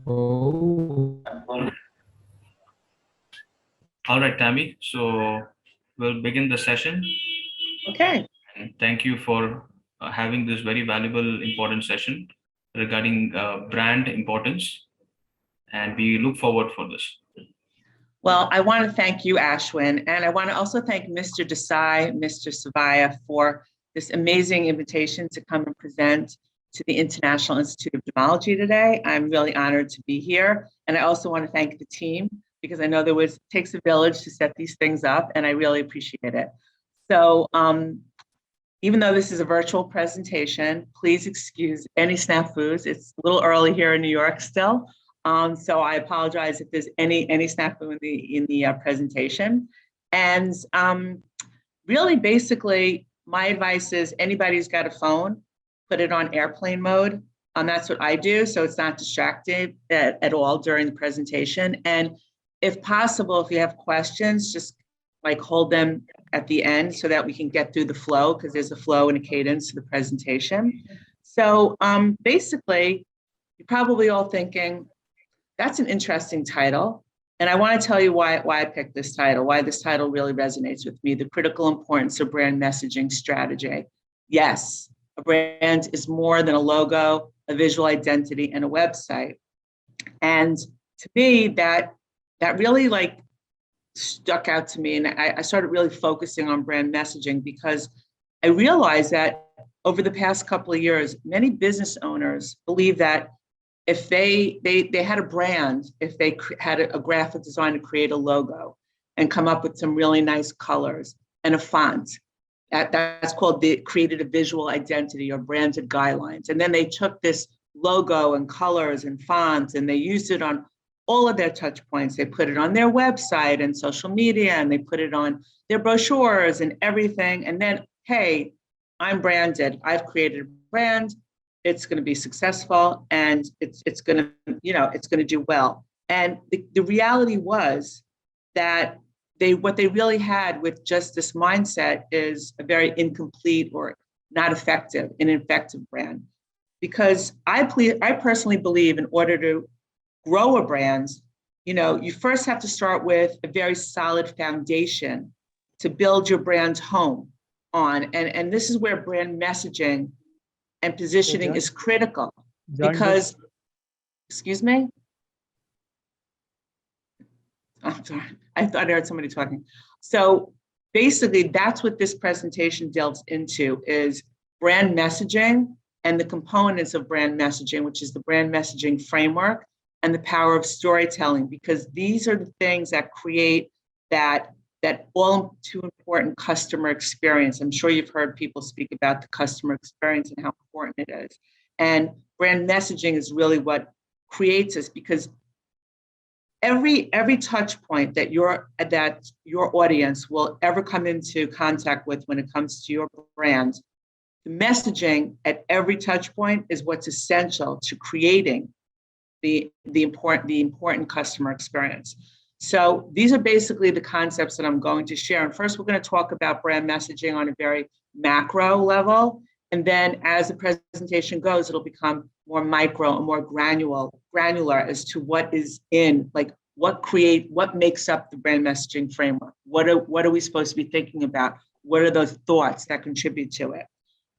Oh. All right, Tammy. So we'll begin the session. Okay. And thank you for having this very valuable, important session regarding brand importance. And we look forward for this. Well, I want to thank you, Ashwin, and I want to also thank Mr. Desai, Mr. Savaya for this amazing invitation to come and present to the International Institute of Gemology today. I'm really honored to be here. And I also want to thank the team because I know takes a village to set these things up, and I really appreciate it. So even though this is a virtual presentation, please excuse any snafus. It's a little early here in New York still. So I apologize if there's any snafu in the presentation. And really, basically, my advice is anybody who's got a phone, put it on airplane mode. That's what I do, so it's not distracted at all during the presentation. And if possible, if you have questions, just like hold them at the end so that we can get through the flow, because there's a flow and a cadence to the presentation. So basically, you're probably all thinking, that's an interesting title. And I want to tell you why I picked this title, why this title really resonates with me, the critical importance of brand messaging strategy. Yes, a brand is more than a logo, a visual identity, and a website. And to me, that really stuck out to me. And I started really focusing on brand messaging because I realized that over the past couple of years, many business owners believe that if they had a brand, if they had a graphic designer create a logo and come up with some really nice colors and a font, that's called created a visual identity or branded guidelines. And then they took this logo and colors and fonts and they used it on all of their touch points. They put it on their website and social media, and they put it on their brochures and everything. And then, hey, I'm branded. I've created a brand. It's going to be successful, and it's going to, it's going to do well. And the reality was that what they really had with just this mindset is a very incomplete or not effective, an ineffective brand. Because I personally believe in order to grow a brand, you first have to start with a very solid foundation to build your brand's home on. And this is where brand messaging and positioning is critical because, excuse me? I'm sorry, I thought I heard somebody talking. So basically that's what this presentation delves into is brand messaging and the components of brand messaging, which is the brand messaging framework and the power of storytelling, because these are the things that create that all too important customer experience. I'm sure you've heard people speak about the customer experience and how important it is. And brand messaging is really what creates this, because every touch point that your audience will ever come into contact with when it comes to your brand, the messaging at every touch point is what's essential to creating the important customer experience. So these are basically the concepts that I'm going to share. And first, we're going to talk about brand messaging on a very macro level. And then as the presentation goes, it'll become more micro and more granular as to what is in, like what makes up the brand messaging framework. What are we supposed to be thinking about? What are those thoughts that contribute to it?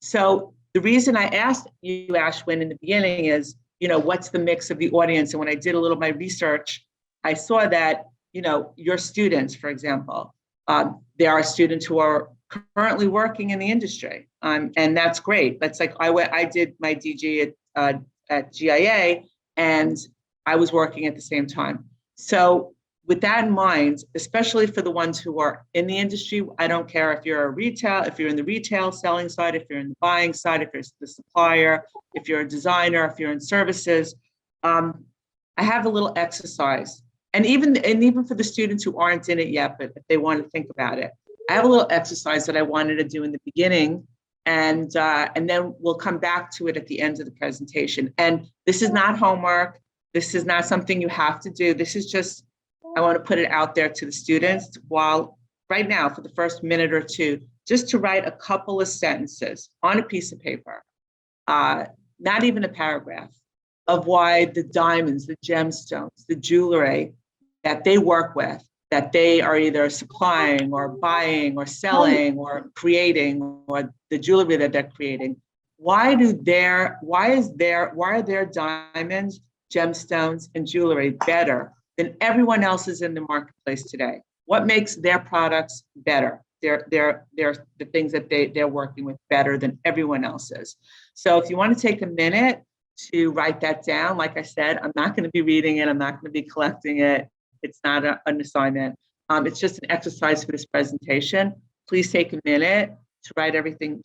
So the reason I asked you, Ashwin, in the beginning is, what's the mix of the audience? And when I did a little of my research, I saw that, your students, for example, there are students who are currently working in the industry, and that's great. That's like I did my DG at GIA, and I was working at the same time. So with that in mind, especially for the ones who are in the industry, I don't care if you're if you're in the retail selling side, if you're in the buying side, if you're the supplier, if you're a designer, if you're in services, I have a little exercise. And even for the students who aren't in it yet, but if they want to think about it, I have a little exercise that I wanted to do in the beginning, and then we'll come back to it at the end of the presentation. And this is not homework. This is not something you have to do. This is just, I want to put it out there to the students while right now for the first minute or two, just to write a couple of sentences on a piece of paper, not even a paragraph, of why the diamonds, the gemstones, the jewelry that they work with, that they are either supplying or buying or selling or creating, or the jewelry that they're creating, why are their diamonds, gemstones, and jewelry better than everyone else's in the marketplace today? What makes their products better? They're the things that they're working with better than everyone else's. So if you want to take a minute to write that down, like I said, I'm not going to be reading it. I'm not going to be collecting it. It's not an assignment. It's just an exercise for this presentation. Please take a minute to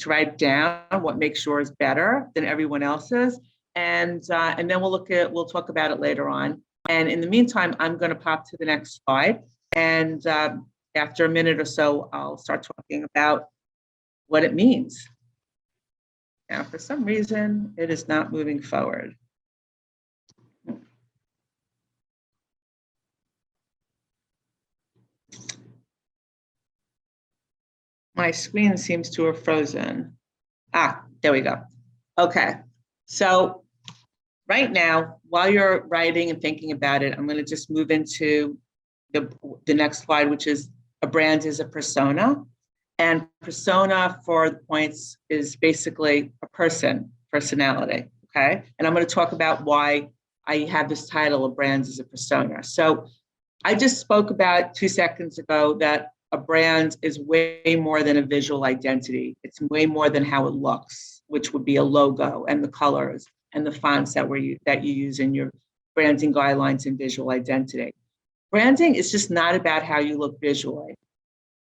write down what makes yours better than everyone else's. And then we'll talk about it later on. And in the meantime, I'm going to pop to the next slide. And after a minute or so, I'll start talking about what it means. Now, for some reason, it is not moving forward. My screen seems to have frozen. There we go. Okay, so right now, while you're writing and thinking about it, I'm going to just move into the next slide, which is a brand is a persona. And persona, for the points, is basically a personality, okay? And I'm going to talk about why I have this title of brands as a persona. So I just spoke about 2 seconds ago that a brand is way more than a visual identity. It's way more than how it looks, which would be a logo and the colors and the fonts that you use in your branding guidelines and visual identity. Branding is just not about how you look visually.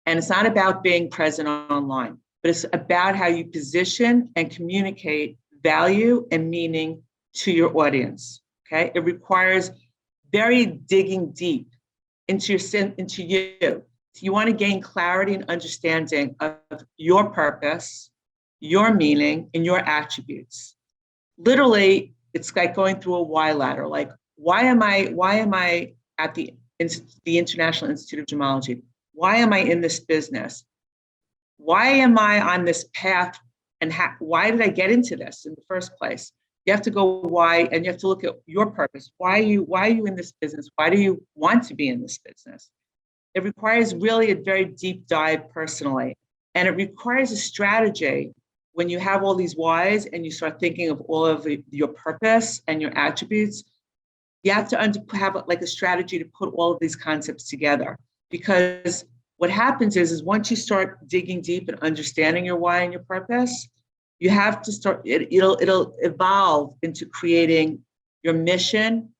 And it's not about being present online, but it's about how you position and communicate value and meaning to your audience, okay? It requires very digging deep into you. So you want to gain clarity and understanding of your purpose, your meaning, and your attributes. Literally, it's like going through a why ladder. Like, why am I at the International Institute of Gemology? Why am I in this business? Why am I on this path? And why did I get into this in the first place? You have to go why, and you have to look at your purpose. Why are you in this business? Why do you want to be in this business? It requires really a very deep dive personally. And it requires a strategy when you have all these whys and you start thinking of all of your purpose and your attributes. You have to have like a strategy to put all of these concepts together. Because what happens is once you start digging deep and understanding your why and your purpose, you have to start, it'll evolve into creating your mission,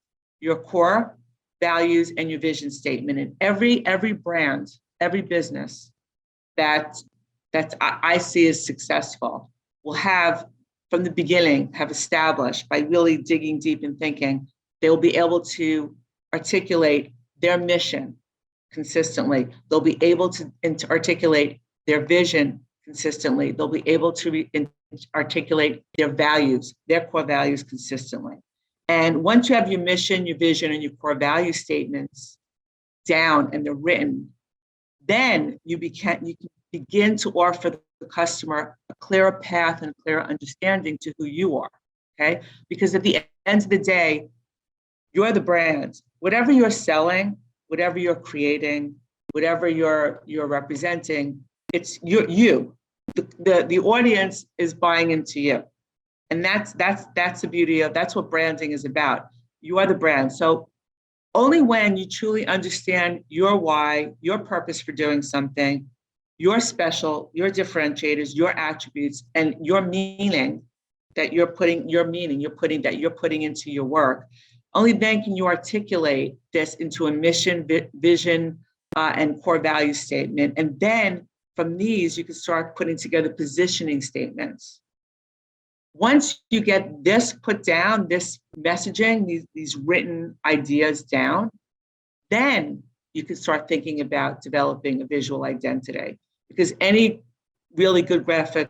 your core values, and your vision statement. And every brand, every business that I see as successful will have, from the beginning, have established by really digging deep and thinking, they will be able to articulate their mission consistently. They'll be able to articulate their vision consistently. They'll be able to articulate their values, their core values consistently. And once you have your mission, your vision, and your core value statements down and they're written, then you can begin to offer the customer a clearer path and a clearer understanding to who you are, okay? Because at the end of the day, you're the brand. Whatever you're selling, whatever you're creating, whatever you're representing, it's you. The audience is buying into you. And that's the beauty of, that's what branding is about. You are the brand. So only when you truly understand your why, your purpose for doing something, your special, your differentiators, your attributes, and your meaning that you're putting into your work, only then can you articulate this into a mission, vision, and core value statement. And then from these, you can start putting together positioning statements. Once you get this put down, this messaging, these written ideas down, then you can start thinking about developing a visual identity. Because any really good graphic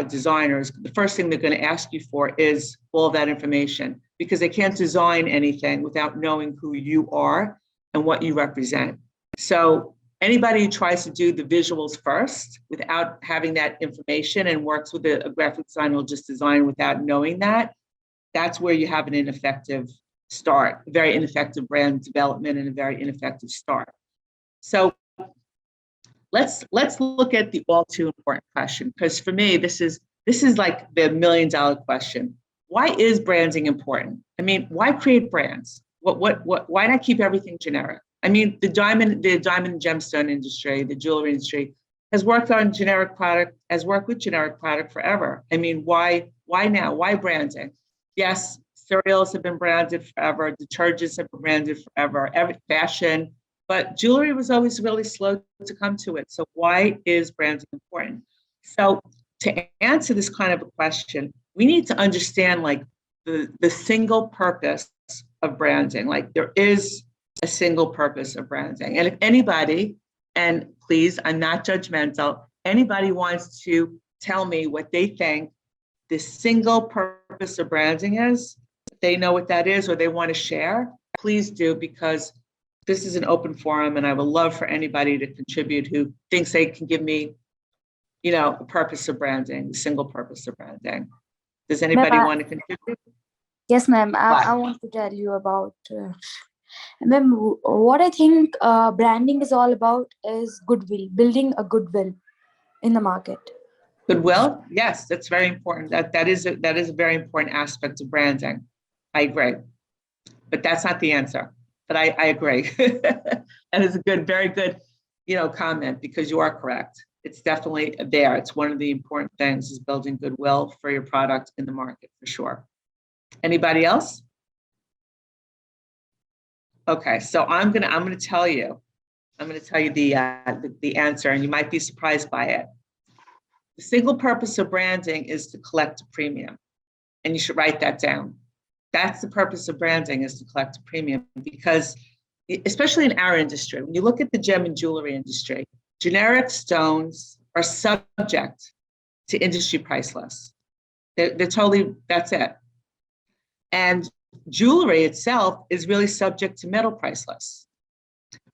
designers, the first thing they're going to ask you for is all of that information, because they can't design anything without knowing who you are and what you represent. So anybody who tries to do the visuals first without having that information and works with a graphic designer will just design without knowing that, that's where you have an ineffective start, a very ineffective brand development and a very ineffective start. So let's look at the all too important question, because for me, this is like the $1 million question. Why is branding important? I mean, why create brands? Why not keep everything generic? I mean, the diamond and gemstone industry, the jewelry industry has worked with generic product forever. I mean, why now? Why branding? Yes, cereals have been branded forever, detergents have been branded forever, every fashion, but jewelry was always really slow to come to it. So why is branding important? So to answer this kind of a question, we need to understand like the single purpose of branding. Like there is a single purpose of branding. And if anybody, and please, I'm not judgmental, anybody wants to tell me what they think the single purpose of branding is, if they know what that is or they want to share, please do, because this is an open forum and I would love for anybody to contribute who thinks they can give me, a purpose of branding, the single purpose of branding. Does anybody want to contribute? Yes, ma'am. I want to tell you about, ma'am, what I think branding is all about is goodwill, building a goodwill in the market. Goodwill? Yes, that's very important. That is a very important aspect of branding. I agree. But that's not the answer. But I agree. That is a very good, comment, because you are correct. It's definitely there. It's one of the important things, is building goodwill for your product in the market, for sure. Anybody else? Okay, so I'm gonna tell you the answer, and you might be surprised by it. The single purpose of branding is to collect a premium, and you should write that down. That's the purpose of branding, is to collect a premium, because especially in our industry, when you look at the gem and jewelry industry, generic stones are subject to industry price lists. They're totally, that's it. And jewelry itself is really subject to metal price lists.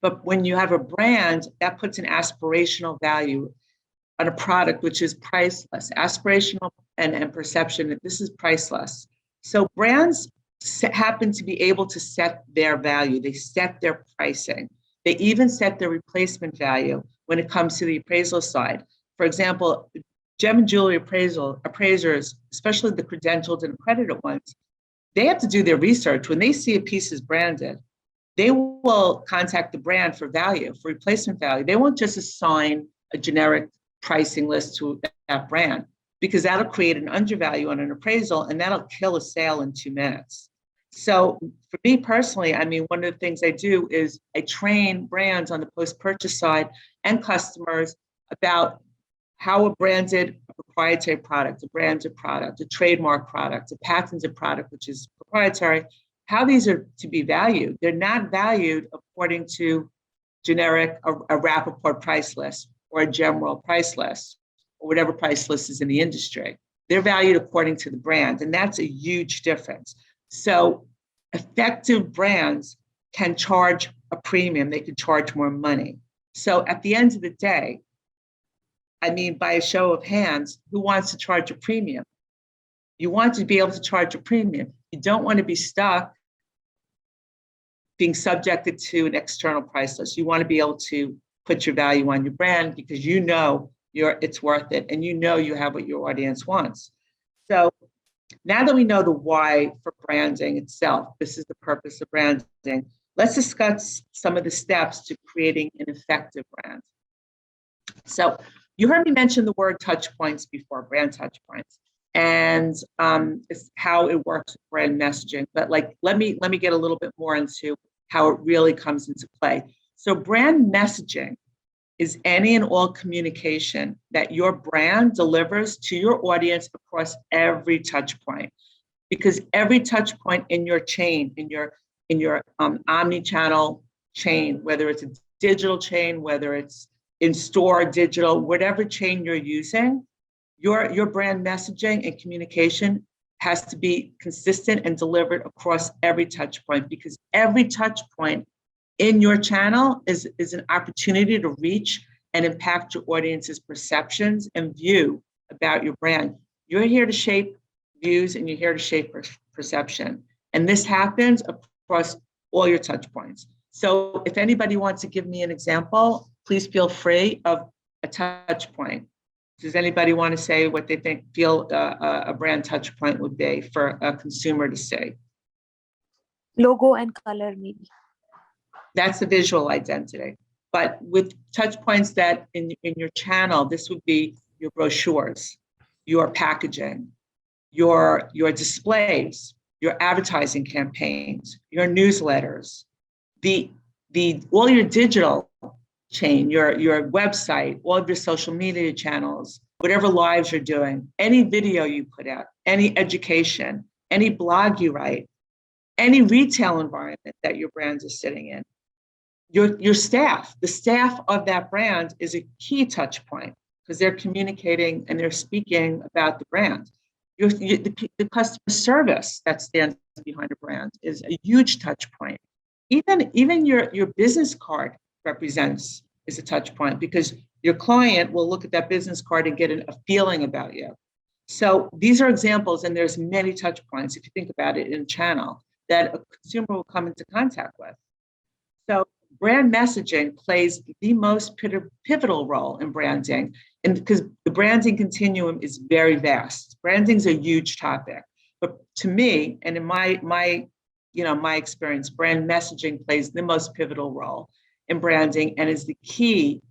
But when you have a brand, that puts an aspirational value on a product which is priceless, aspirational and perception, this is priceless. So brands happen to be able to set their value. They set their pricing. They even set their replacement value when it comes to the appraisal side. For example, gem and jewelry appraisers, especially the credentialed and accredited ones, they have to do their research. When they see a piece is branded, they will contact the brand for value, for replacement value. They won't just assign a generic pricing list to that brand, because that'll create an undervalue on an appraisal and that'll kill a sale in 2 minutes. So for me personally, I mean, one of the things I do is I train brands on the post-purchase side and customers about how a branded proprietary product, a branded product, a trademark product, a patented product, which is proprietary, how these are to be valued. They're not valued according to generic, a Rappaport price list or a general price list or whatever price list is in the industry. They're valued according to the brand, and that's a huge difference. So effective brands can charge a premium. They can charge more money. So at the end of the day, I mean, by a show of hands, who wants to charge a premium? You want to be able to charge a premium. You don't want to be stuck being subjected to an external price list. You want to be able to put your value on your brand because you know it's worth it and you know you have what your audience wants. So now that we know the why for branding itself, this is the purpose of branding, let's discuss some of the steps to creating an effective brand. So you heard me mention the word touch points before, brand touch points, and it's how it works with brand messaging. But let me get a little bit more into how it really comes into play. So brand messaging is any and all communication that your brand delivers to your audience across every touch point. Because every touch point in your chain, in your omni-channel chain, whether it's a digital chain, whether it's in-store, digital, whatever chain you're using, your brand messaging and communication has to be consistent and delivered across every touch point, because every touch point in your channel is an opportunity to reach and impact your audience's perceptions and view about your brand. You're here to shape views and you're here to shape perception. And this happens across all your touch points. So if anybody wants to give me an example, please feel free of a touch point. Does anybody want to say what they feel a brand touch point would be for a consumer to see? Logo and color, maybe. That's the visual identity. But with touch points that in your channel, this would be your brochures, your packaging, your displays, your advertising campaigns, your newsletters, the all your digital chain, your website, all of your social media channels, whatever lives you're doing, any video you put out, any education, any blog you write, any retail environment that your brand is sitting in. Your staff, the staff of that brand is a key touch point because they're communicating and they're speaking about the brand. The customer service that stands behind a brand is a huge touch point. Even your business card is a touch point because your client will look at that business card and get a feeling about you. So these are examples, and there's many touch points, if you think about it, in a channel that a consumer will come into contact with. So brand messaging plays the most pivotal role in branding, and because the branding continuum is very vast. Branding is a huge topic, but to me, and in my experience, brand messaging plays the most pivotal role in branding and is the key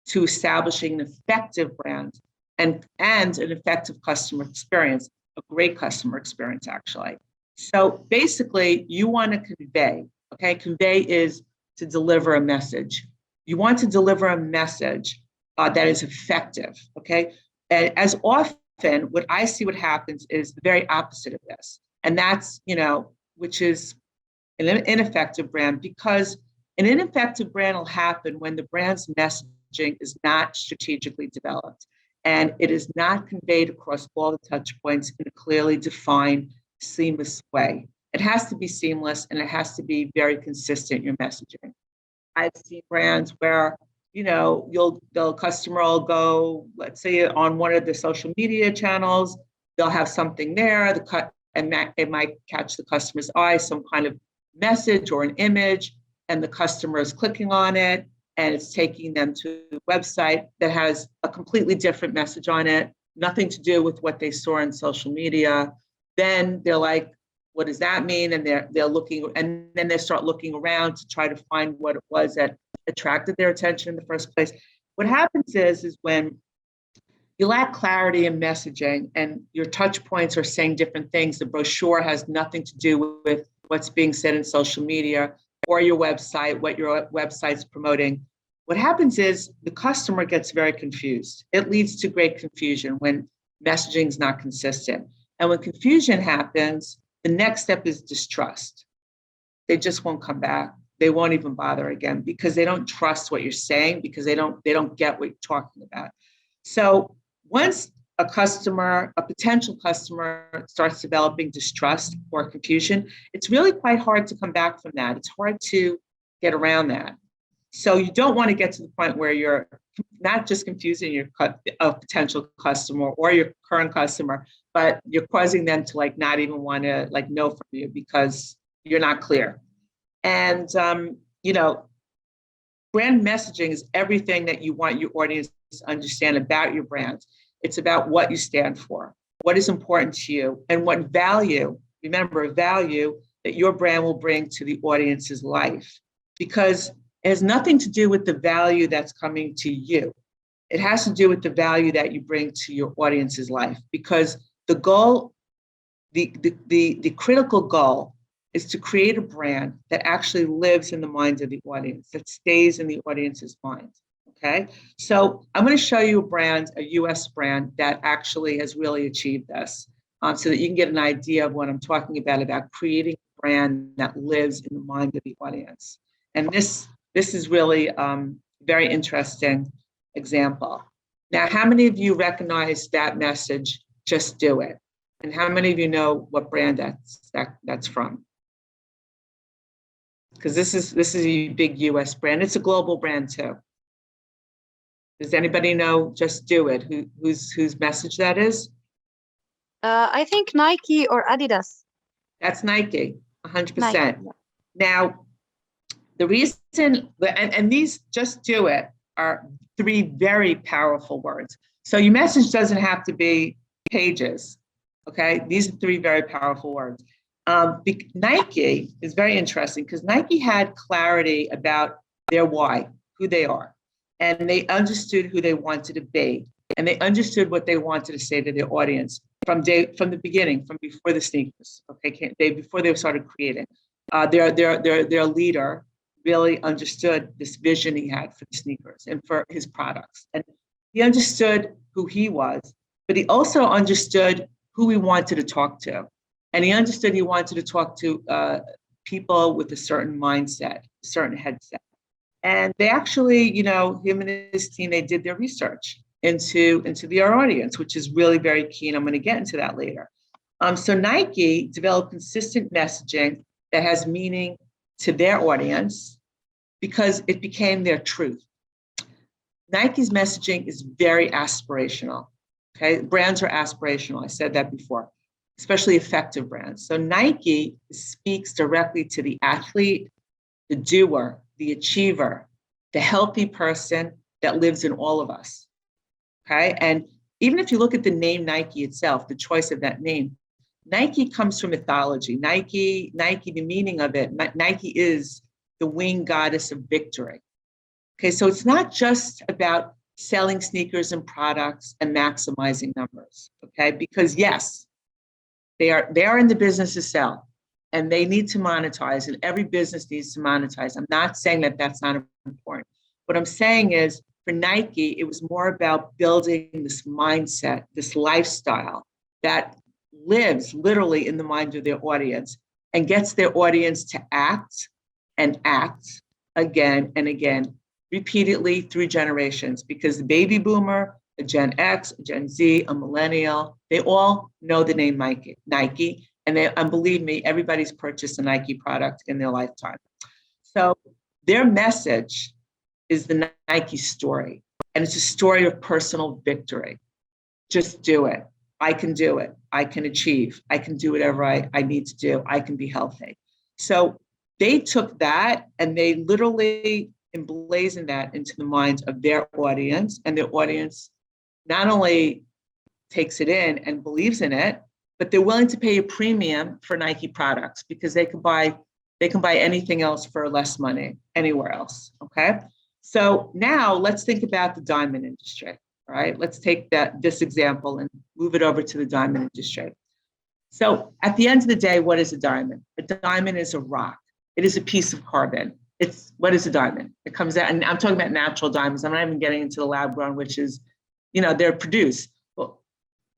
to establishing an effective brand and an effective customer experience, a great customer experience, actually. So basically, you want to convey, okay? Convey is to deliver a message. You want to deliver a message that is effective, okay? And as often, what I see what happens is the very opposite of this. And that's, which is an ineffective brand, because an ineffective brand will happen when the brand's messaging is not strategically developed and it is not conveyed across all the touch points in a clearly defined, seamless way. It has to be seamless and it has to be very consistent, your messaging. I've seen brands where, the customer will go, let's say on one of the social media channels, they'll have something there, and it might catch the customer's eye, some kind of message or an image, and the customer is clicking on it, and it's taking them to a website that has a completely different message on it, nothing to do with what they saw on social media. Then they're like, what does that mean? And they're looking, and then they start looking around to try to find what it was that attracted their attention in the first place. What happens is when you lack clarity in messaging and your touch points are saying different things, the brochure has nothing to do with what's being said in social media or your website, what your website's promoting. What happens is the customer gets very confused. It leads to great confusion when messaging is not consistent. And when confusion happens, the next step is distrust. They just won't come back. They won't even bother again because they don't trust what you're saying, because they don't get what you're talking about. So once a potential customer starts developing distrust or confusion, it's really quite hard to come back from that. It's hard to get around that. So you don't want to get to the point where you're not just confusing a potential customer or your current customer, but you're causing them to not even want to know from you because you're not clear. And, brand messaging is everything that you want your audience to understand about your brand. It's about what you stand for, what is important to you, and what value that your brand will bring to the audience's life. Because it has nothing to do with the value that's coming to you. It has to do with the value that you bring to your audience's life. Because the goal, the critical goal is to create a brand that actually lives in the minds of the audience, that stays in the audience's mind, okay? So I'm gonna show you a US brand that actually has really achieved this, so that you can get an idea of what I'm talking about creating a brand that lives in the mind of the audience. And this is really a very interesting example. Now, how many of you recognize that message, just do it? And how many of you know what brand that's from? Because this is a big US brand. It's a global brand too. Does anybody know Just Do It? Whose message that is? I think Nike or Adidas. That's Nike, 100%. Nike. Now, the reason, and these just do it are three very powerful words. So your message doesn't have to be pages, okay? These are three very powerful words. Nike is very interesting because Nike had clarity about their why, who they are, and they understood who they wanted to be, and they understood what they wanted to say to their audience from the beginning, from before the sneakers, okay, before they started creating. Their leader really understood this vision he had for the sneakers and for his products, and he understood who he was, but he also understood who he wanted to talk to. And he understood he wanted to talk to people with a certain mindset, a certain headset. And they actually, him and his team, they did their research into their audience, which is really very key. And I'm going to get into that later. So Nike developed consistent messaging that has meaning to their audience because it became their truth. Nike's messaging is very aspirational. Okay, brands are aspirational. I said that before, especially effective brands. So Nike speaks directly to the athlete, the doer, the achiever, the healthy person that lives in all of us. Okay, and even if you look at the name Nike itself, the choice of that name, Nike comes from mythology. Nike, the meaning of it, Nike is the winged goddess of victory. Okay, so it's not just about selling sneakers and products and maximizing numbers, okay? Because yes, they are in the business to sell and they need to monetize, and every business needs to monetize. I'm not saying that that's not important. What I'm saying is for Nike, it was more about building this mindset, this lifestyle that lives literally in the mind of their audience and gets their audience to act and act again and again, repeatedly through generations, because the baby boomer, a Gen X, a Gen Z, a millennial, they all know the name Nike, and believe me, everybody's purchased a Nike product in their lifetime. So their message is the Nike story, and it's a story of personal victory. Just do it. I can do it. I can achieve. I can do whatever I need to do. I can be healthy. So they took that and they literally emblazoned that into the minds of their audience, and their audience not only takes it in and believes in it, but they're willing to pay a premium for Nike products because they can buy anything else for less money anywhere else. Okay, so now let's think about the diamond industry. All right, let's take this example and move it over to the diamond industry. So at the end of the day, what is a diamond? A diamond is a rock. It is a piece of carbon. What is a diamond? It comes out, and I'm talking about natural diamonds. I'm not even getting into the lab grown, which is, they're produced. Well,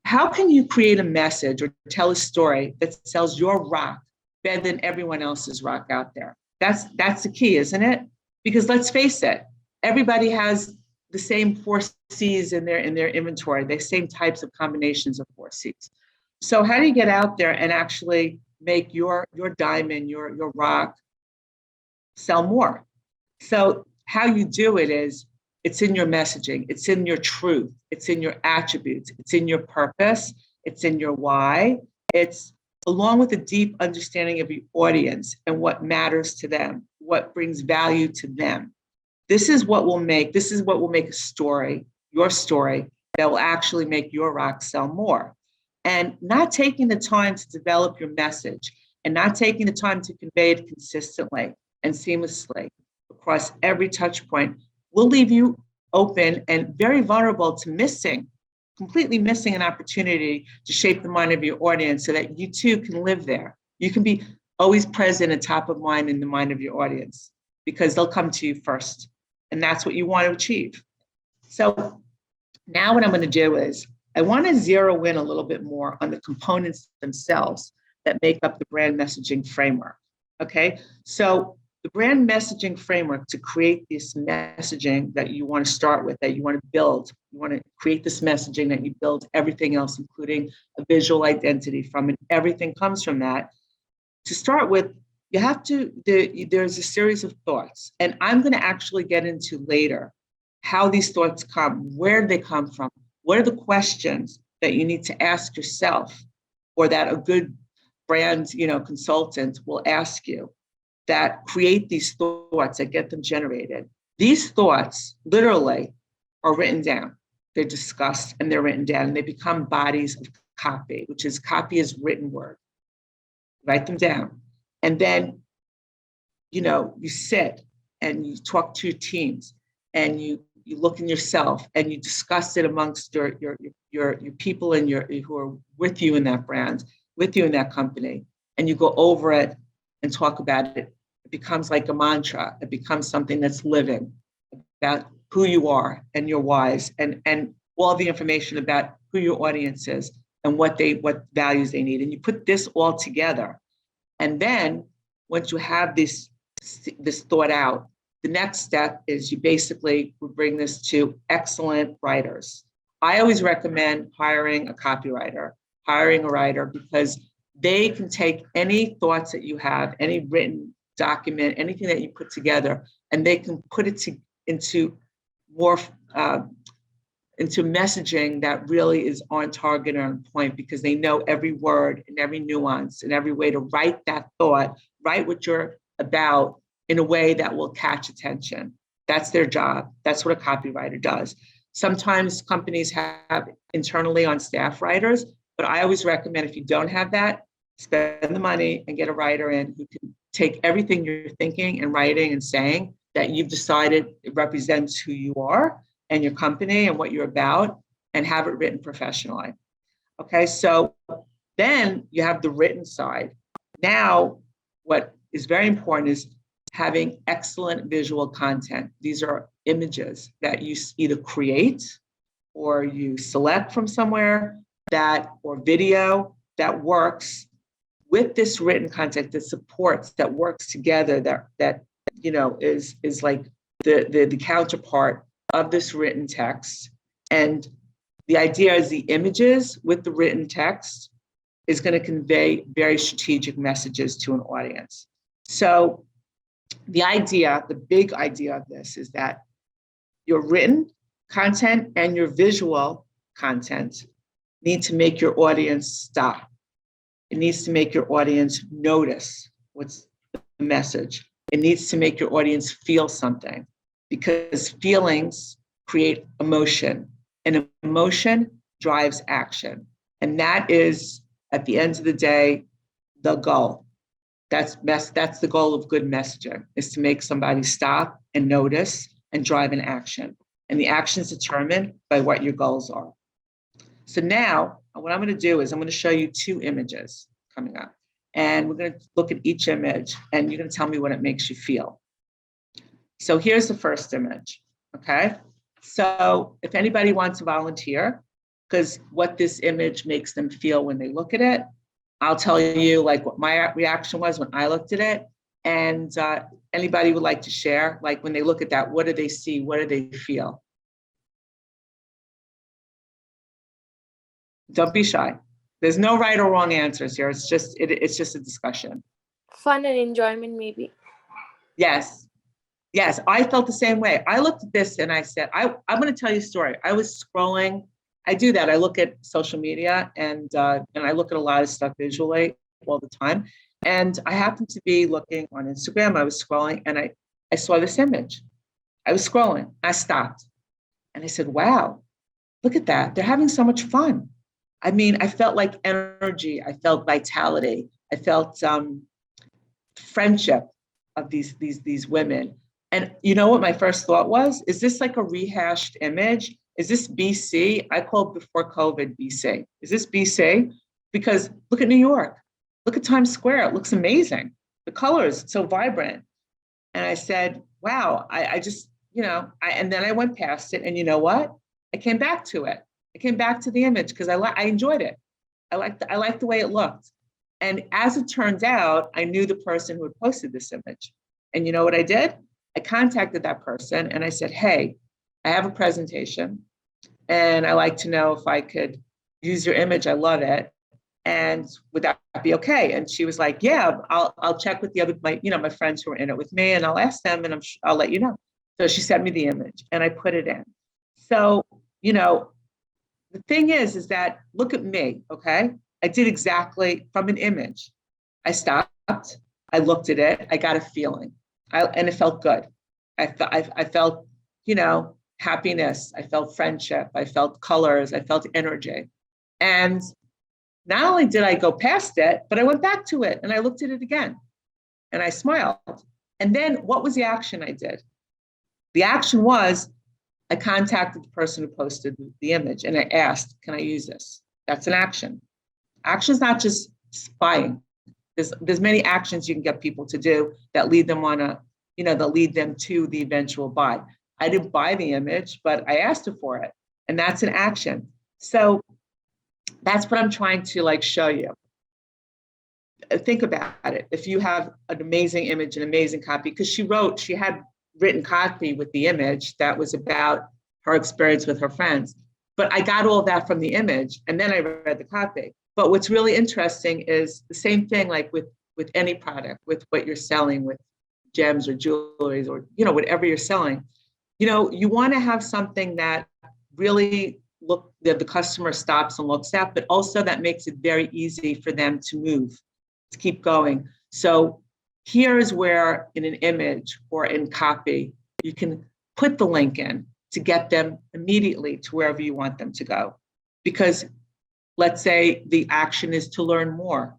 how can you create a message or tell a story that sells your rock better than everyone else's rock out there? That's the key, isn't it? Because let's face it, everybody has the same 4 C's in their inventory, the same types of combinations of 4 C's. So how do you get out there and actually make your diamond, your rock, sell more? So how you do it is, it's in your messaging, it's in your truth, it's in your attributes, it's in your purpose, it's in your why, it's along with a deep understanding of your audience and what matters to them, what brings value to them. This is what will make a story, your story, that will actually make your rock sell more. And not taking the time to develop your message and not taking the time to convey it consistently and seamlessly across every touch point will leave you open and very vulnerable to completely missing an opportunity to shape the mind of your audience so that you too can live there. You can be always present and top of mind in the mind of your audience because they'll come to you first. And that's what you want to achieve. So now what I'm going to do is I want to zero in a little bit more on the components themselves that make up the brand messaging framework. Okay, so the brand messaging framework, to create this messaging that you want to start with, that you want to build, you want to create this messaging that you build everything else, including a visual identity from it. Everything comes from that. To start with, you have to, there's a series of thoughts, and I'm going to actually get into later how these thoughts come, where they come from, what are the questions that you need to ask yourself, or that a good brand, consultant will ask you that create these thoughts that get them generated. These thoughts literally are written down. They're discussed and they're written down and they become bodies of copy, which is copy is written word. Write them down. And then, you sit and you talk to your teams and you look in yourself and you discuss it amongst your people and who are with you in that brand, with you in that company, and you go over it and talk about it. It becomes like a mantra. It becomes something that's living about who you are and your whys and all the information about who your audience is and what values they need. And you put this all together. And then once you have this thought out, the next step is you basically would bring this to excellent writers. I always recommend hiring a copywriter, hiring a writer, because they can take any thoughts that you have, any written document, anything that you put together, and they can put it into more into messaging that really is on target and on point, because they know every word and every nuance and every way to write that thought, write what you're about in a way that will catch attention. That's their job. That's what a copywriter does. Sometimes companies have internally on staff writers, but I always recommend, if you don't have that, spend the money and get a writer in who can take everything you're thinking and writing and saying that you've decided it represents who you are and your company and what you're about, and have it written professionally. Okay, so then you have the written side. Now, what is very important is having excellent visual content. These are images that you either create or you select from somewhere, or video that works with this written content, that supports, that works together, that is like the counterpart of this written text. And the idea is the images with the written text is going to convey very strategic messages to an audience. So the big idea of this is that your written content and your visual content need to make your audience stop. It needs to make your audience notice what's the message. It needs to make your audience feel something, because feelings create emotion, and emotion drives action. And that is, at the end of the day, the goal. That's the goal of good messaging, is to make somebody stop and notice and drive an action. And the action is determined by what your goals are. So now what I'm going to do is I'm going to show you two images coming up. And we're going to look at each image and you're going to tell me what it makes you feel. So here's the first image, okay? So if anybody wants to volunteer, because what this image makes them feel when they look at it, I'll tell you like what my reaction was when I looked at it. And anybody would like to share, like when they look at that, what do they see? What do they feel? Don't be shy. There's no right or wrong answers here. It's just a discussion. Fun and enjoyment, maybe. Yes. Yes, I felt the same way. I looked at this and I said, I'm going to tell you a story. I was scrolling. I do that. I look at social media and I look at a lot of stuff visually all the time. And I happened to be looking on Instagram. I was scrolling and I saw this image. I was scrolling. I stopped and I said, wow, look at that. They're having so much fun. I mean, I felt like energy. I felt vitality. I felt friendship of these women. And you know what my first thought was? Is this like a rehashed image? Is this BC? I called before COVID BC. Is this BC? Because look at New York. Look at Times Square. It looks amazing. The colors, so vibrant. And I said, wow, I just, and then I went past it. And you know what? I came back to it. I came back to the image because I enjoyed it. I liked the way it looked. And as it turns out, I knew the person who had posted this image. And you know what I did? I contacted that person and I said, hey, I have a presentation and I like to know if I could use your image. I love it. And would that be okay? And she was like, yeah, I'll check with the other, my friends who are in it with me, and I'll ask them and I'll let you know. So she sent me the image and I put it in. So, the thing is that look at me, okay? I did exactly from an image. I stopped, I looked at it, I got a feeling, and it felt good. I felt, happiness. I felt friendship. I felt colors. I felt energy. And not only did I go past it, but I went back to it and I looked at it again and I smiled. And then what was the action I did? The action was I contacted the person who posted the image and I asked, can I use this? That's an action. Action is not just buying. There's many actions you can get people to do that lead them that lead them to the eventual buy. I didn't buy the image, but I asked her for it. And that's an action. So that's what I'm trying to show you. Think about it. If you have an amazing image, an amazing copy, because she had written copy with the image that was about her experience with her friends. But I got all that from the image and then I read the copy. But what's really interesting is the same thing with any product, with what you're selling, with gems or jewelry or whatever you're selling. You want to have something that really that the customer stops and looks at, but also that makes it very easy for them to move, to keep going. So here's where in an image or in copy, you can put the link in to get them immediately to wherever you want them to go. Because let's say the action is to learn more,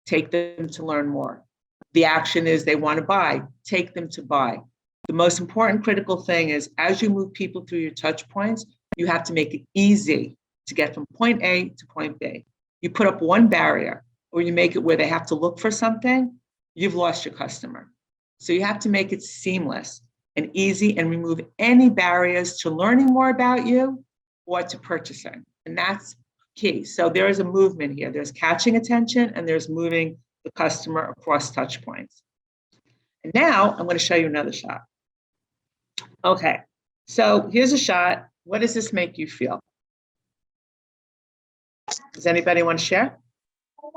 take them to learn more. The action is they want to buy, take them to buy. The most important critical thing is as you move people through your touch points, you have to make it easy to get from point A to point B. You put up one barrier or you make it where they have to look for something, you've lost your customer. So you have to make it seamless and easy and remove any barriers to learning more about you or to purchasing. And that's key. So there is a movement here. There's catching attention and there's moving the customer across touch points. And now I'm going to show you another shot. Okay, so here's a shot. What does this make you feel? Does anybody want to share?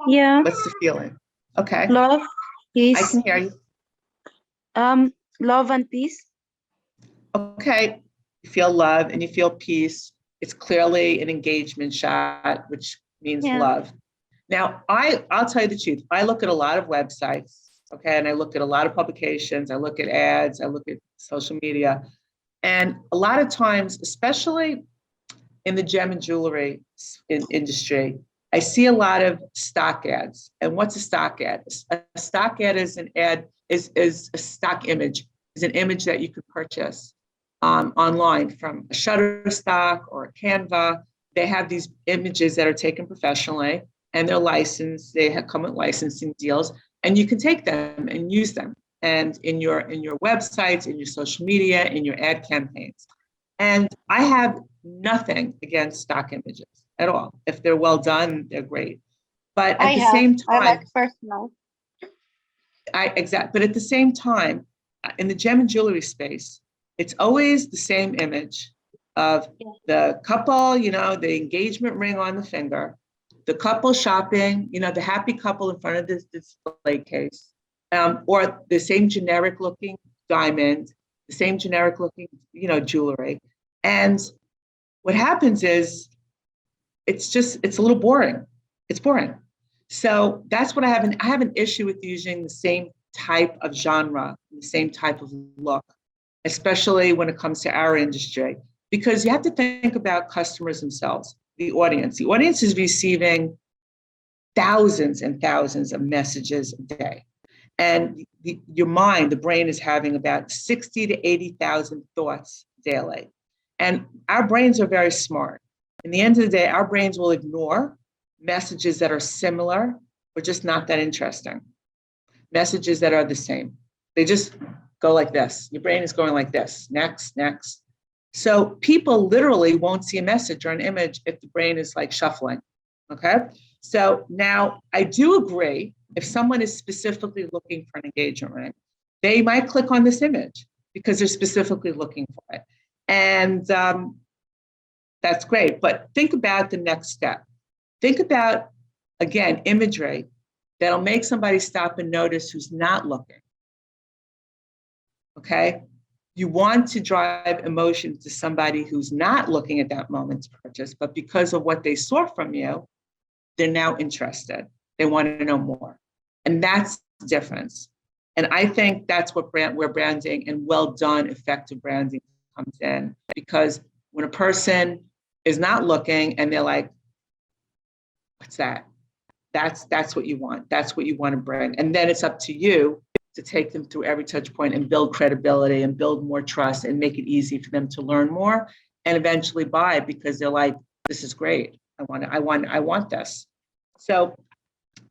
Yeah. What's the feeling? Okay. Love, I peace. can hear you. Love and peace. Okay. You feel love and you feel peace. It's clearly an engagement shot, which means love. Now, I'll tell you the truth. I look at a lot of websites, okay, and I look at a lot of publications. I look at ads. I look at social media. And a lot of times, especially in the gem and jewelry industry, I see a lot of stock ads. And what's a stock ad? A stock ad is an ad, is a stock image, is an image that you could purchase online from a Shutterstock or a Canva. They have these images that are taken professionally and they're licensed. They come with licensing deals and you can take them and use them. And in your websites, in your social media, in your ad campaigns. And I have nothing against stock images at all. If they're well done, they're great. But at the same time, I like personal. But at the same time, in the gem and jewelry space, it's always the same image of the couple, the engagement ring on the finger, the couple shopping, the happy couple in front of this display case. Or the same generic looking diamond, the same generic looking, jewelry. And what happens is it's a little boring. It's boring. So that's what I have an issue with using the same type of genre, the same type of look, especially when it comes to our industry, because you have to think about customers themselves, the audience. The audience is receiving thousands and thousands of messages a day. And your mind, the brain is having about 60 to 80,000 thoughts daily. And our brains are very smart. In the end of the day, our brains will ignore messages that are similar or just not that interesting. Messages that are the same. They just go like this. Your brain is going like this, next, next. So people literally won't see a message or an image if the brain is shuffling, okay? So now I do agree, if someone is specifically looking for an engagement ring, they might click on this image because they're specifically looking for it. And that's great, but think about the next step. Think about, again, imagery that'll make somebody stop and notice who's not looking, okay? You want to drive emotion to somebody who's not looking at that moment to purchase, but because of what they saw from you, they're now interested. They want to know more. And that's the difference. And I think that's where branding and well done, effective branding comes in. Because when a person is not looking and they're like, what's that? That's what you want. That's what you want to bring. And then it's up to you to take them through every touch point and build credibility and build more trust and make it easy for them to learn more and eventually buy, because they're like, this is great. I want this. So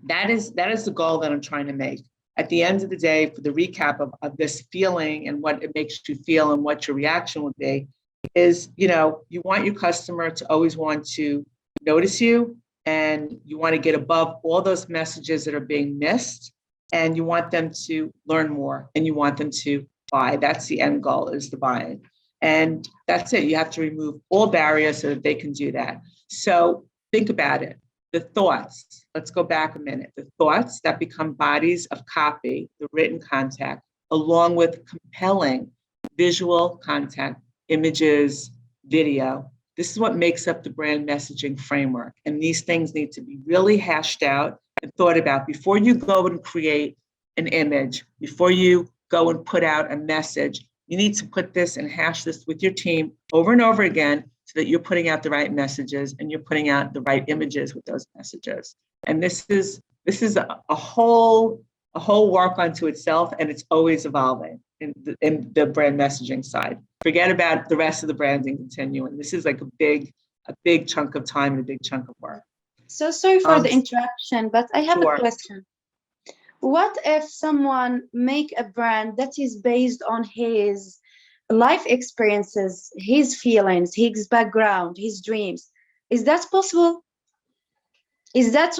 that is the goal that I'm trying to make. At the end of the day, for the recap of this feeling and what it makes you feel and what your reaction would be, is, you want your customer to always want to notice you, and you want to get above all those messages that are being missed, and you want them to learn more, and you want them to buy. That's the end goal, is the buying. And that's it. You have to remove all barriers so that they can do that. So think about it. The thoughts, let's go back a minute. The thoughts that become bodies of copy, the written content, along with compelling visual content, images, video. This is what makes up the brand messaging framework. And these things need to be really hashed out and thought about before you go and create an image, before you go and put out a message. You need to put this and hash this with your team over and over again, so that you're putting out the right messages and you're putting out the right images with those messages. And this is a whole work unto itself, and it's always evolving in the brand messaging side. Forget about the rest of the branding continuum. This is like a big chunk of time and a big chunk of work. So sorry for the interruption, but I have a question. What if someone make a brand that is based on his life experiences, his feelings, his background, his dreams? Is that possible? Is that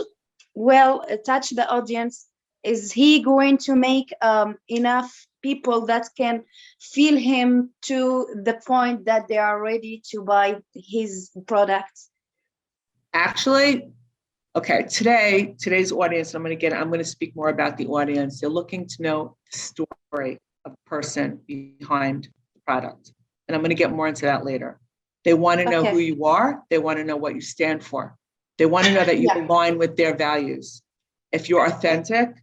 will touch the audience? Is he going to make enough people that can feel him to the point that they are ready to buy his products? Actually, okay, today's audience, I'm going to speak more about the audience. They're looking to know the story of the person behind the product. And I'm going to get more into that later. They want to know who you are. They want to know what you stand for. They want to know that you align with their values. If you're authentic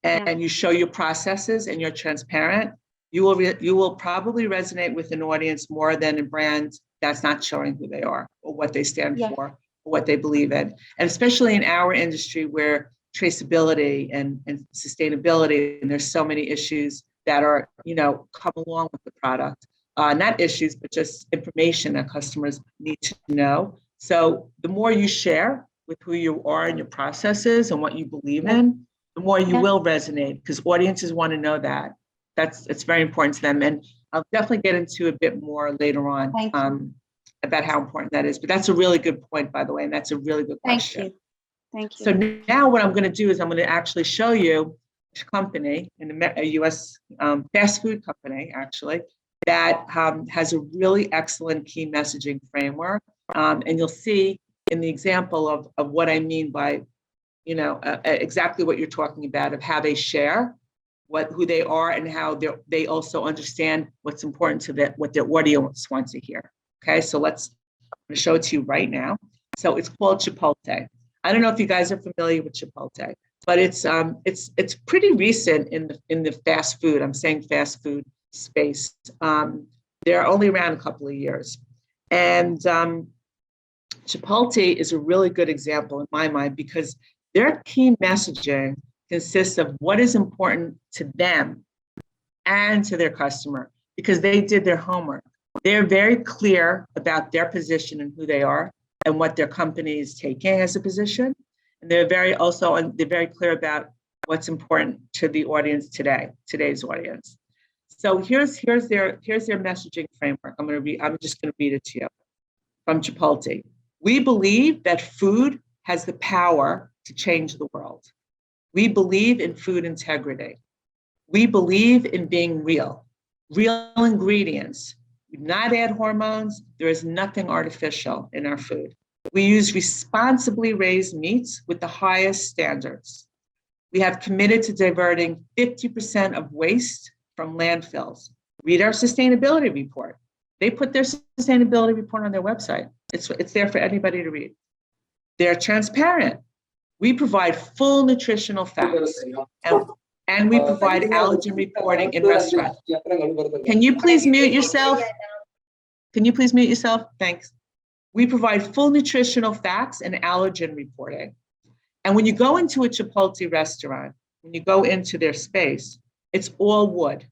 and you show your processes and you're transparent, you will probably resonate with an audience more than a brand that's not showing who they are or what they stand for, or what they believe in. And especially in our industry, where traceability and sustainability, and there's so many issues that are, come along with the product. Not issues, but just information that customers need to know. So the more you share with who you are and your processes and what you believe in, the more you will resonate, because audiences want to know that. It's very important to them. And I'll definitely get into a bit more later on about how important that is. But that's a really good point, by the way, and that's a really good question. Thank you. So now what I'm going to do is I'm going to actually show you a company, a U.S. Fast food company, actually, that has a really excellent key messaging framework. And you'll see in the example of what I mean by, exactly what you're talking about, of how they share who they are and how they also understand what's important to what their audience wants to hear. Okay, so I'm going to show it to you right now. So it's called Chipotle. I don't know if you guys are familiar with Chipotle, but it's pretty recent in the fast food. I'm saying fast food space. They're only around a couple of years, and Chipotle is a really good example in my mind, because their key messaging consists of what is important to them and to their customer, because they did their homework. They're very clear about their position and who they are and what their company is taking as a position. And they're very clear about what's important to the audience today's audience. So here's their messaging framework. I'm just going to read it to you from Chipotle. We believe that food has the power to change the world. We believe in food integrity. We believe in being real ingredients. We do not add hormones. There is nothing artificial in our food. We use responsibly raised meats with the highest standards. We have committed to diverting 50% of waste from landfills. Read our sustainability report. They put their sustainability report on their website. It's there for anybody to read. They're transparent. We provide full nutritional facts, and we provide allergen reporting in restaurants. Can you please mute yourself? Can you please mute yourself? Thanks. We provide full nutritional facts and allergen reporting. And when you go into a Chipotle restaurant, when you go into their space, it's all wood,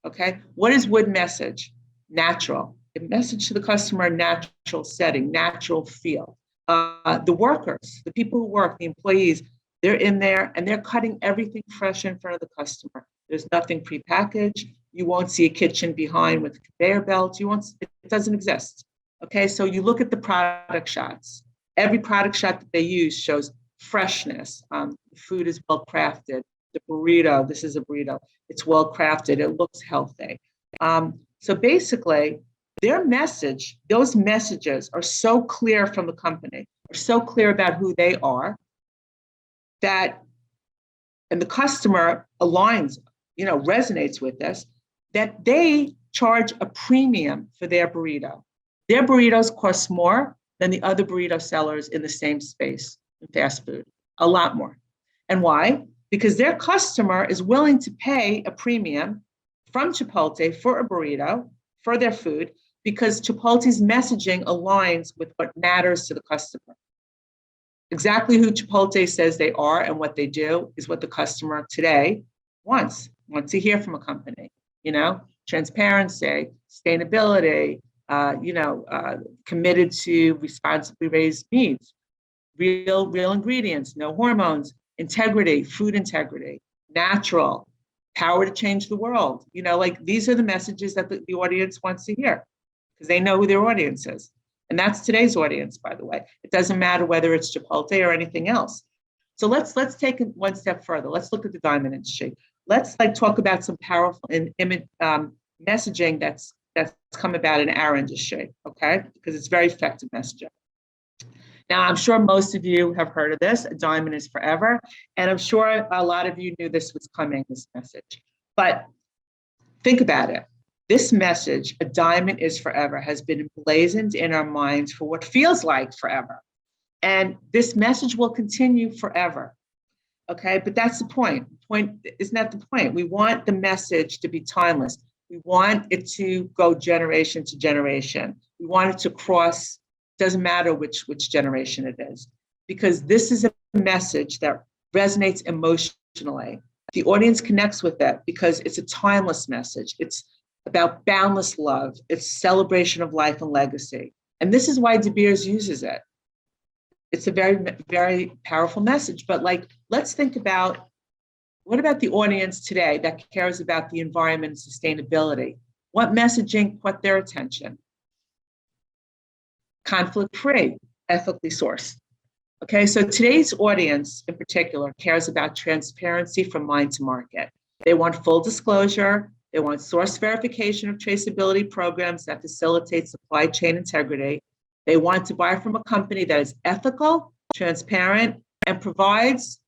okay? What is wood message? Natural. A message to the customer, natural setting, natural feel. The workers, the people who work, the employees, they're in there and they're cutting everything fresh in front of the customer. There's nothing prepackaged. You won't see a kitchen behind with conveyor belts. It doesn't exist. Okay, so you look at the product shots. Every product shot that they use shows freshness. The food is well crafted. The burrito, this is a burrito. It's well crafted. It looks healthy. So basically, their message, those messages are so clear from the company, are so clear about who they are, that, and the customer aligns, resonates with this, that they charge a premium for their burrito. Their burritos cost more than the other burrito sellers in the same space in fast food, a lot more. And why? Because their customer is willing to pay a premium from Chipotle for a burrito, for their food, because Chipotle's messaging aligns with what matters to the customer. Exactly who Chipotle says they are and what they do is what the customer today wants to hear from a company. Transparency, sustainability, committed to responsibly raised meats, real ingredients, no hormones, integrity, food integrity, natural, power to change the world. These are the messages that the audience wants to hear because they know who their audience is. And that's today's audience, by the way. It doesn't matter whether it's Chipotle or anything else. So let's take it one step further. Let's look at the diamond industry. Let's talk about some powerful messaging that's come about in our industry, okay? Because it's very effective messaging. Now, I'm sure most of you have heard of this, a diamond is forever. And I'm sure a lot of you knew this was coming, this message. But think about it. This message, a diamond is forever, has been emblazoned in our minds for what feels like forever. And this message will continue forever. Okay, but that's the point. Isn't that the point? We want the message to be timeless. We want it to go generation to generation. We want it to cross, doesn't matter which generation it is, because this is a message that resonates emotionally. The audience connects with that because it's a timeless message. It's about boundless love. It's celebration of life and legacy. And this is why De Beers uses it. It's a very, very powerful message. But let's think about, what about the audience today that cares about the environment and sustainability? What messaging caught their attention? Conflict-free, ethically sourced. Okay, so today's audience in particular cares about transparency from mind to market. They want full disclosure. They want source verification of traceability programs that facilitate supply chain integrity. They want to buy from a company that is ethical, transparent, and provides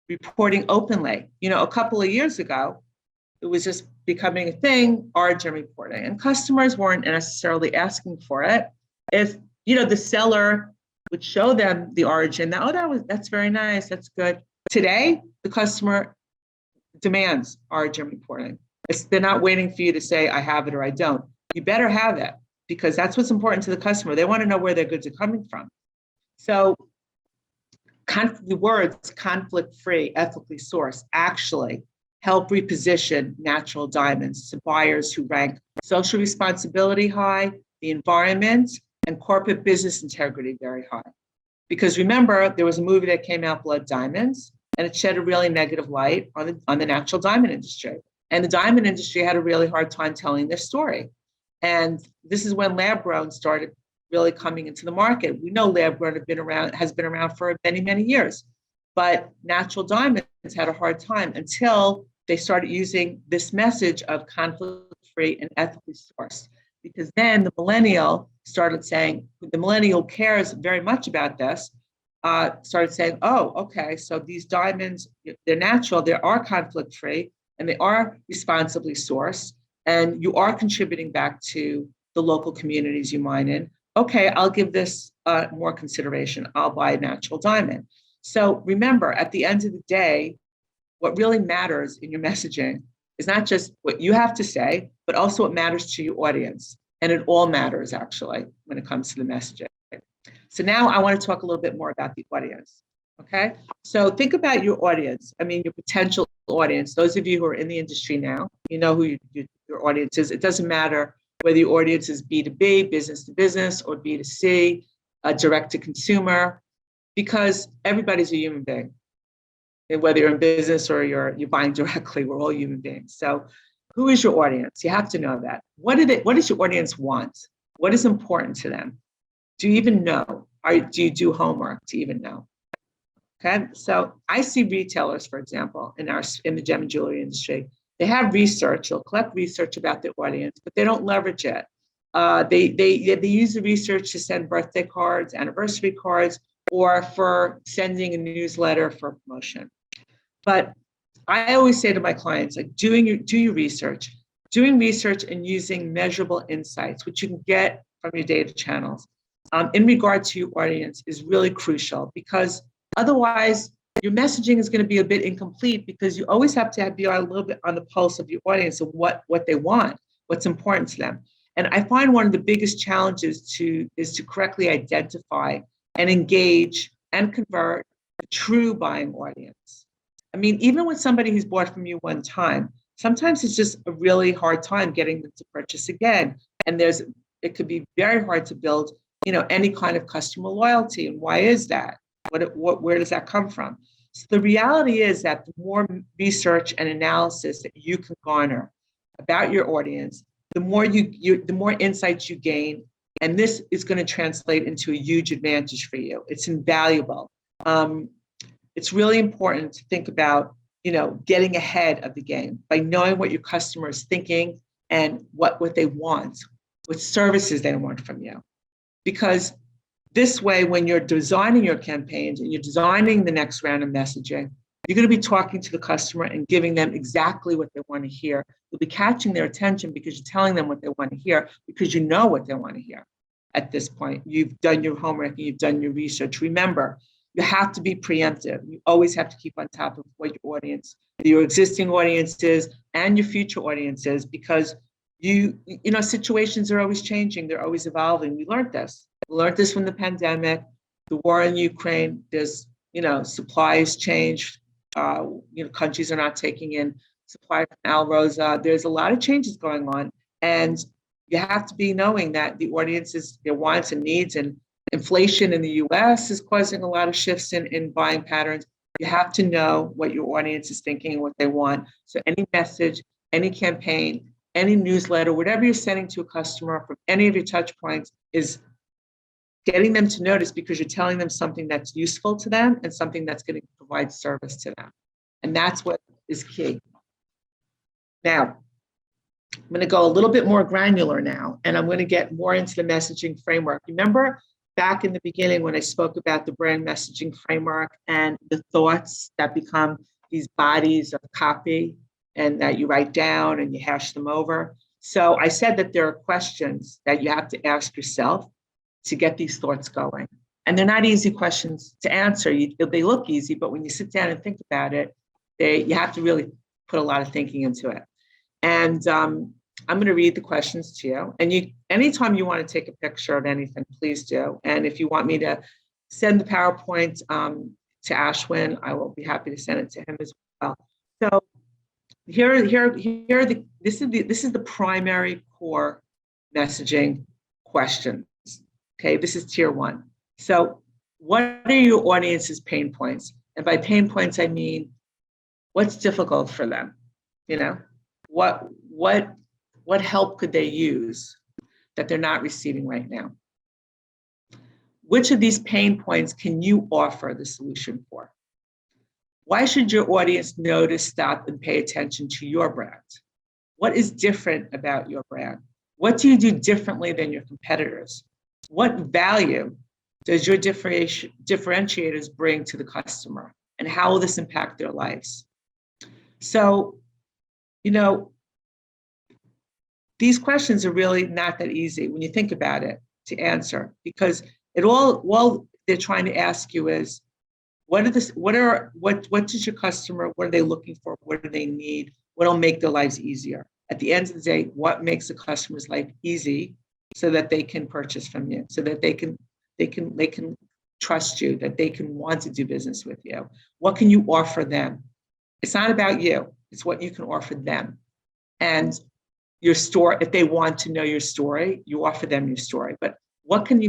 reporting openly. A couple of years ago, it was just becoming a thing, origin reporting, and customers weren't necessarily asking for it. If the seller would show them the origin, that's very nice, that's good. Today, the customer demands origin reporting. They're not waiting for you to say, I have it or I don't. You better have it because that's what's important to the customer. They want to know where their goods are coming from. So the words conflict-free, ethically sourced actually help reposition natural diamonds to buyers who rank social responsibility high, the environment, and corporate business integrity very high. Because remember, there was a movie that came out, Blood Diamonds, and it shed a really negative light on the natural diamond industry. And the diamond industry had a really hard time telling their story. And this is when lab grown started really coming into the market. We know lab grown has been around for many, many years, but natural diamonds had a hard time until they started using this message of conflict-free and ethically sourced. Because then the millennial started saying, the millennial cares very much about this, started saying, oh, okay, so these diamonds, they're natural, they are conflict-free, and they are responsibly sourced, and you are contributing back to the local communities you mine in. Okay, I'll give this more consideration. I'll buy a natural diamond. So remember, at the end of the day, what really matters in your messaging is not just what you have to say, but also what matters to your audience. And it all matters, actually, when it comes to the messaging. So now I want to talk a little bit more about the audience. Okay, so think about your audience. I mean, your potential audience. Those of you who are in the industry now, you know who your audience is. It doesn't matter whether your audience is B2B, business to business, or B2C, direct to consumer, because everybody's a human being. And whether you're in business or you're buying directly, we're all human beings. So who is your audience? You have to know that. What does your audience want? What is important to them? Do you even know? Do you do homework to even know? Okay, so I see retailers, for example, in the gem and jewelry industry. They have research. They'll collect research about their audience, but they don't leverage it. They use the research to send birthday cards, anniversary cards, or for sending a newsletter for promotion. But I always say to my clients, like, do your research. Doing research and using measurable insights, which you can get from your data channels, in regard to your audience is really crucial, because otherwise your messaging is going to be a bit incomplete, because you always have to be a little bit on the pulse of your audience and what they want, what's important to them. And I find one of the biggest challenges is to correctly identify and engage and convert a true buying audience. I mean, even with somebody who's bought from you one time, sometimes it's just a really hard time getting them to purchase again. And it could be very hard to build, any kind of customer loyalty. And why is that? Where does that come from? So the reality is that the more research and analysis that you can garner about your audience, the more the more insights you gain, and this is going to translate into a huge advantage for you. It's invaluable. It's really important to think about, getting ahead of the game by knowing what your customer is thinking and what they want, what services they want from you. Because this way, when you're designing your campaigns and you're designing the next round of messaging, you're going to be talking to the customer and giving them exactly what they want to hear. You'll be catching their attention because you're telling them what they want to hear, because you know what they want to hear. At this point, you've done your homework and you've done your research. Remember, you have to be preemptive. You always have to keep on top of what your existing audience is and your future audience is, because situations are always changing. They're always evolving. We learned this. We learned this from the pandemic, the war in Ukraine. There's, supplies changed. Countries are not taking in supply from Al Rosa. There's a lot of changes going on. And you have to be knowing that the audience's, their wants and needs, and inflation in the US is causing a lot of shifts in buying patterns. You have to know what your audience is thinking and what they want. So any message, any campaign, any newsletter, whatever you're sending to a customer from any of your touch points is getting them to notice, because you're telling them something that's useful to them and something that's going to provide service to them. And that's what is key. Now, I'm going to go a little bit more granular now, and I'm going to get more into the messaging framework. Remember back in the beginning when I spoke about the brand messaging framework and the thoughts that become these bodies of copy and that you write down and you hash them over? So I said that there are questions that you have to ask yourself to get these thoughts going. And they're not easy questions to answer. They look easy, but when you sit down and think about it, you have to really put a lot of thinking into it. And I'm going to read the questions to you. And anytime you want to take a picture of anything, please do. And if you want me to send the PowerPoint to Ashwin, I will be happy to send it to him as well. So this is the primary core messaging questions. Okay, this is tier one. So what are your audience's pain points? And by pain points, I mean, what's difficult for them? What help could they use that they're not receiving right now? Which of these pain points can you offer the solution for? Why should your audience notice, stop, and pay attention to your brand? What is different about your brand? What do you do differently than your competitors? What value does your differentiators bring to the customer? And how will this impact their lives? So, these questions are really not that easy when you think about it to answer, because all they're trying to ask you is, What does your customer, what are they looking for? What do they need? What will make their lives easier? At the end of the day, what makes a customer's life easy so that they can purchase from you, so that they can trust you, that they can want to do business with you? What can you offer them? It's not about you. It's what you can offer them. And your story, if they want to know your story, you offer them your story. But what can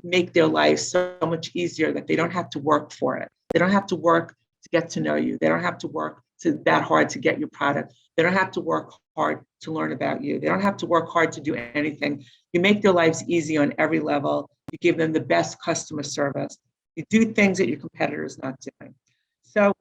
make their life so much easier that they don't have to work for it? They don't have to work to get to know you. They don't have to work that hard to get your product. They don't have to work hard to learn about you. They don't have to work hard to do anything. You make their lives easy on every level. You give them the best customer service. You do things that your competitor's not doing. So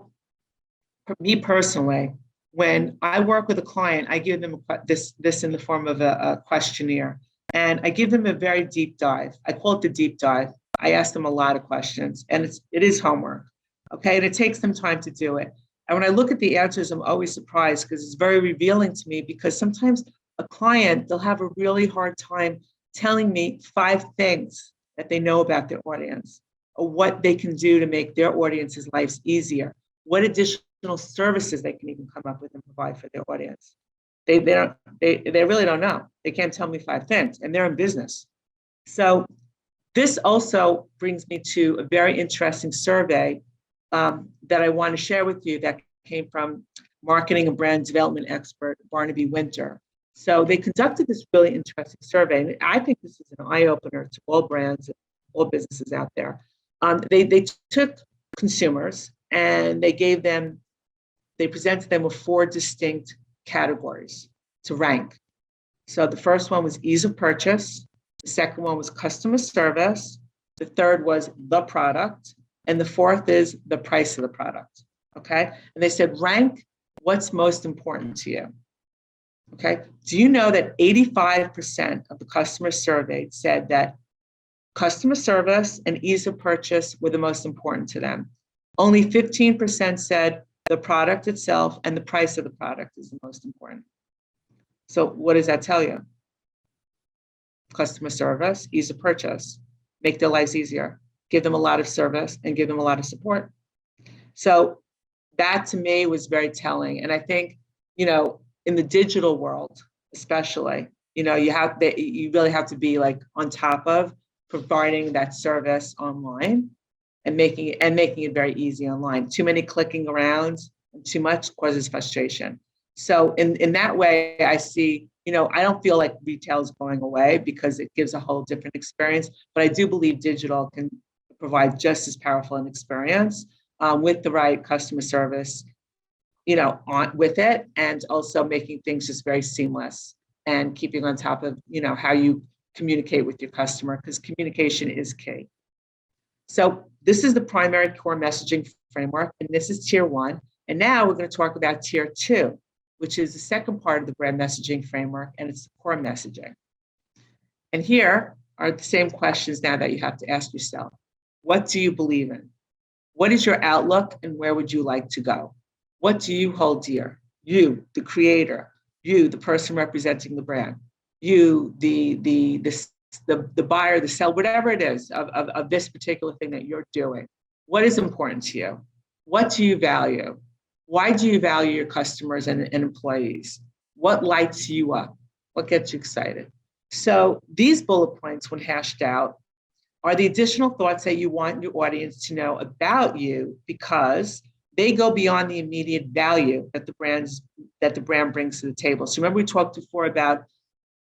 for me personally, when I work with a client, I give them this in the form of a questionnaire, and I give them a very deep dive. I call it the deep dive. I ask them a lot of questions, and it is homework, okay? And it takes them time to do it. And when I look at the answers, I'm always surprised because it's very revealing to me, because sometimes a client, they'll have a really hard time telling me 5 things that they know about their audience, or what they can do to make their audience's lives easier, what additional services they can even come up with and provide for their audience. They really don't know. They can't tell me 5 things, and they're in business. So this also brings me to a very interesting survey that I want to share with you that came from marketing and brand development expert Barnaby Winter. So they conducted this really interesting survey, and I think this is an eye-opener to all brands and all businesses out there. They took consumers and they presented them with 4 distinct categories to rank. So the first one was ease of purchase. The second one was customer service. The third was the product. And the fourth is the price of the product, okay? And they said, rank what's most important to you, okay? Do you know that 85% of the customers surveyed said that customer service and ease of purchase were the most important to them? Only 15% said the product itself and the price of the product is the most important. So what does that tell you? Customer service, ease of purchase, make their lives easier, give them a lot of service and give them a lot of support. So that to me was very telling. And I think, in the digital world, especially, you really have to be like on top of providing that service online and making it very easy online. Too many clicking around and too much causes frustration. So in that way, I see, I don't feel like retail is going away because it gives a whole different experience, but I do believe digital can provide just as powerful an experience with the right customer service, with it, and also making things just very seamless and keeping on top of, how you communicate with your customer, because communication is key. So this is the primary core messaging framework, and this is tier 1. And now we're going to talk about tier 2, which is the second part of the brand messaging framework, and it's core messaging. And here are the same questions now that you have to ask yourself. What do you believe in? What is your outlook, and where would you like to go? What do you hold dear? You, the creator, you, the person representing the brand, you, the buyer, the seller, whatever it is of this particular thing that you're doing. What is important to you? What do you value? Why do you value your customers and employees? What lights you up? What gets you excited? So these bullet points, when hashed out, are the additional thoughts that you want your audience to know about you, because they go beyond the immediate value that the brand brings to the table. So remember we talked before about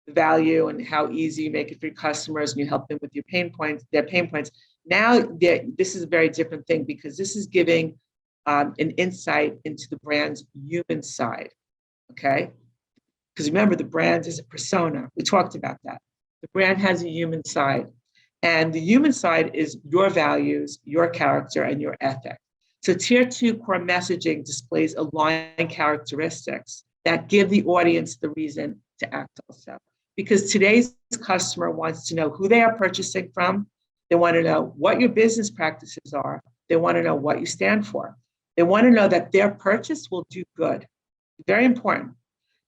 the value and how easy you make it for your customers and you help them with their pain points. Now, this is a very different thing, because this is giving an insight into the brand's human side, okay? Because remember, the brand is a persona. We talked about that. The brand has a human side. And the human side is your values, your character, and your ethic. So tier 2 core messaging displays aligned characteristics that give the audience the reason to act also. Because today's customer wants to know who they are purchasing from. They want to know what your business practices are. They want to know what you stand for. They want to know that their purchase will do good. Very important.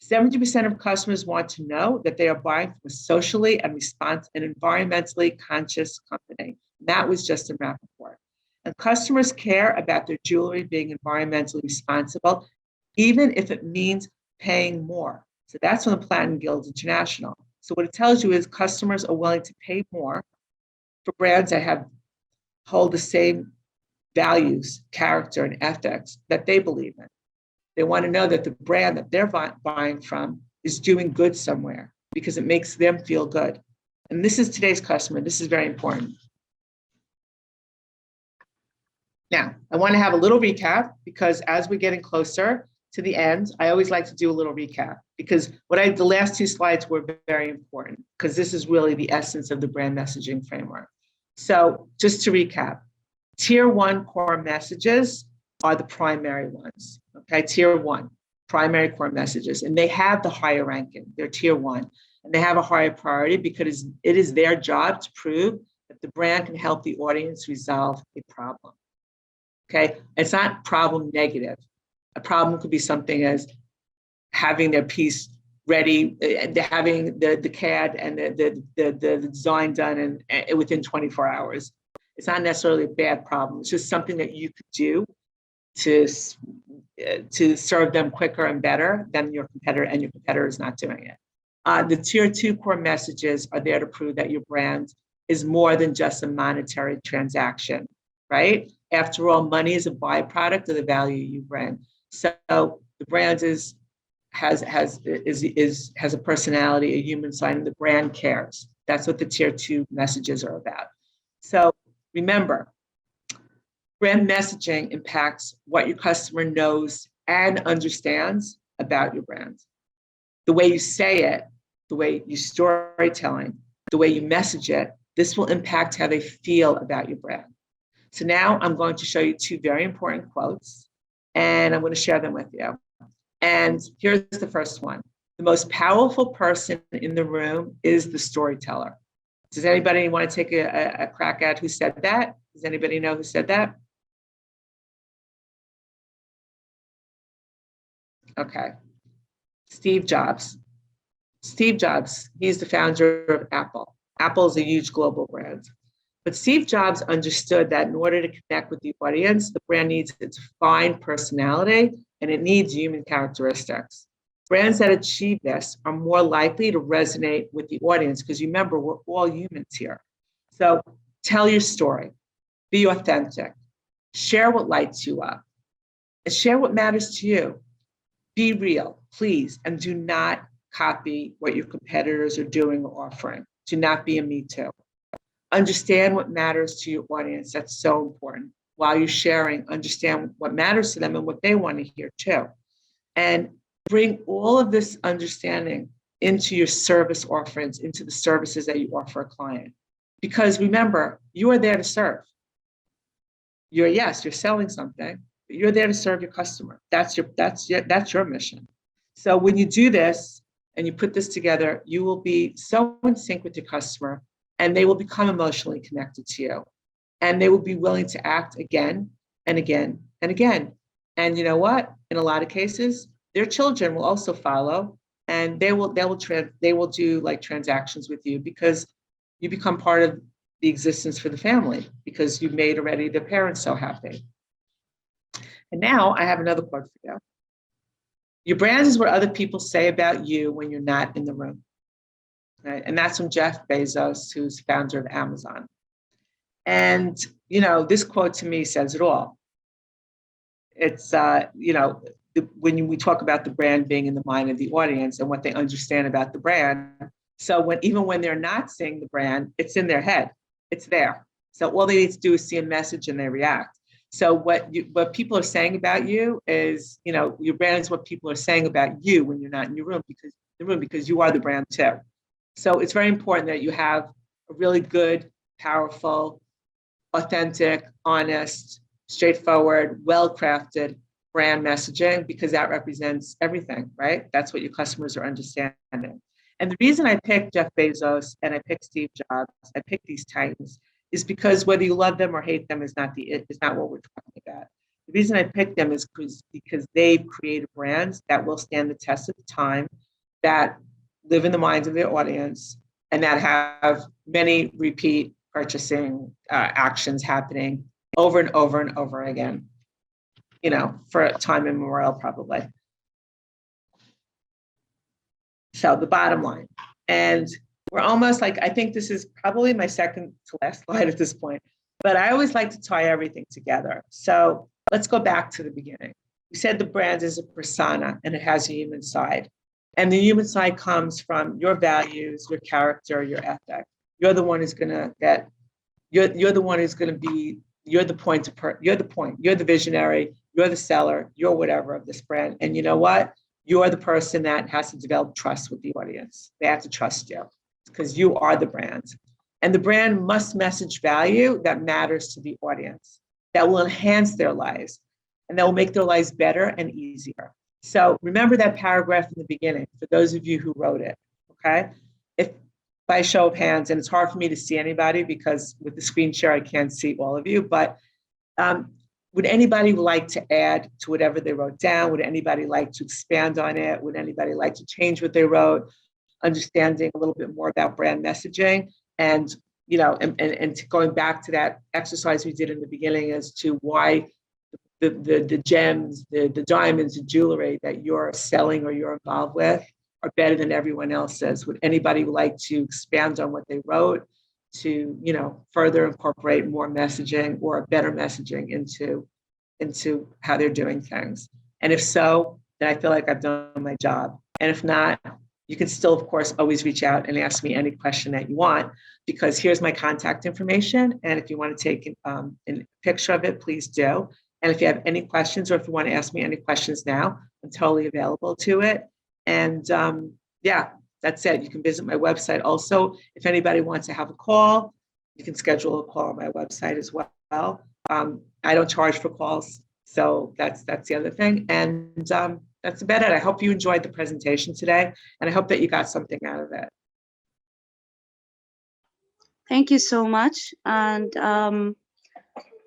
70% of customers want to know that they are buying from a socially and environmentally conscious company. That was just in Rappaport. And customers care about their jewelry being environmentally responsible, even if it means paying more. So that's from the Platinum Guild International. So what it tells you is customers are willing to pay more for brands that hold the same values, character, and ethics that they believe in. They want to know that the brand that they're buying from is doing good somewhere because it makes them feel good. And this is today's customer. This is very important. Now, I want to have a little recap because as we're getting closer to the end, I always like to do a little recap because the last two slides were very important because this is really the essence of the brand messaging framework. So just to recap, tier 1 core messages are the primary ones, okay? Tier 1, primary core messages, and they have the higher ranking. They're tier 1, and they have a higher priority because it is their job to prove that the brand can help the audience resolve a problem, okay? It's not problem negative. A problem could be something as having their piece ready, having the CAD and the design done and within 24 hours. It's not necessarily a bad problem. It's just something that you could do to serve them quicker and better than your competitor, and your competitor is not doing it. The tier 2 core messages are there to prove that your brand is more than just a monetary transaction, right? After all, money is a byproduct of the value you bring. So the brand has a personality, a human side, and the brand cares. That's what the tier 2 messages are about. So remember, brand messaging impacts what your customer knows and understands about your brand. The way you say it, the way you storytelling, the way you message it, this will impact how they feel about your brand. So now I'm going to show you 2 very important quotes, and I'm going to share them with you. And here's the first one. The most powerful person in the room is the storyteller. Does anybody want to take a crack at who said that? Does anybody know who said that? Okay. Steve Jobs. Steve Jobs, he's the founder of Apple. Apple is a huge global brand. But Steve Jobs understood that in order to connect with the audience, the brand needs its fine personality and it needs human characteristics. Brands that achieve this are more likely to resonate with the audience because remember, we're all humans here. So tell your story, be authentic, share what lights you up, and share what matters to you. Be real, please, and do not copy what your competitors are doing or offering. Do not be a me too. Understand what matters to your audience. That's so important. While you're sharing, understand what matters to them and what they want to hear too. And bring all of this understanding into your service offerings, into the services that you offer a client. Because remember, you are there to serve. You're selling something, but you're there to serve your customer. That's your mission. So when you do this and you put this together, you will be so in sync with your customer and they will become emotionally connected to you. And they will be willing to act again and again and again. And you know what? In a lot of cases, their children will also follow, and they will do like transactions with you because you become part of the existence for the family because you've made already the parents so happy. And now I have another quote for you. Your brand is what other people say about you when you're not in the room. Right? And that's from Jeff Bezos, who's founder of Amazon. And, this quote to me says it all. It's, when we talk about the brand being in the mind of the audience and what they understand about the brand. So even when they're not seeing the brand, it's in their head, it's there. So all they need to do is see a message and they react. So what people are saying about you is, your brand is what people are saying about you when you're not in your room because you are the brand too. So it's very important that you have a really good, powerful, authentic, honest, straightforward, well-crafted brand messaging because that represents everything, right? That's what your customers are understanding. And the reason I picked Jeff Bezos and I picked Steve Jobs, I picked these titans, is because whether you love them or hate them is not what we're talking about. The reason I picked them is because they've created brands that will stand the test of time, that live in the minds of their audience, and that have many repeat purchasing actions happening over and over and over again, you know, for time immemorial probably. So the bottom line, and we're almost like, I think this is probably my second to last slide at this point, but I always like to tie everything together. So let's go back to the beginning. We said the brand is a persona and it has a human side. And the human side comes from your values, your character, your ethic. You're the one who's gonna get, you're the one who's gonna be, you're the point, you're the point, you're the visionary, you're the seller, you're whatever of this brand. And you know what? You're the person that has to develop trust with the audience. They have to trust you because you are the brand. And the brand must message value that matters to the audience, that will enhance their lives, and that will make their lives better and easier. So remember that paragraph in the beginning, for those of you who wrote it, okay? If by show of hands, and it's hard for me to see anybody because with the screen share, I can't see all of you, but would anybody like to add to whatever they wrote down? Would anybody like to expand on it? Would anybody like to change what they wrote? Understanding a little bit more about brand messaging and, you know, and going back to that exercise we did in the beginning as to why the gems, the diamonds, the jewelry that you're selling or you're involved with are better than everyone else's. Would anybody like to expand on what they wrote to, you know, further incorporate more messaging or better messaging into how they're doing things? And if so, then I feel like I've done my job. And if not, you can still, of course, always reach out and ask me any question that you want, because here's my contact information. And if you want to take a picture of it, please do. And if you have any questions or if you want to ask me any questions now, I'm totally available to it. And yeah, that's it. You can visit my website. Also, if anybody wants to have a call, you can schedule a call on my website as well. I don't charge for calls. So that's the other thing. And that's about it. I hope you enjoyed the presentation today. And I hope that you got something out of it. Thank you so much. And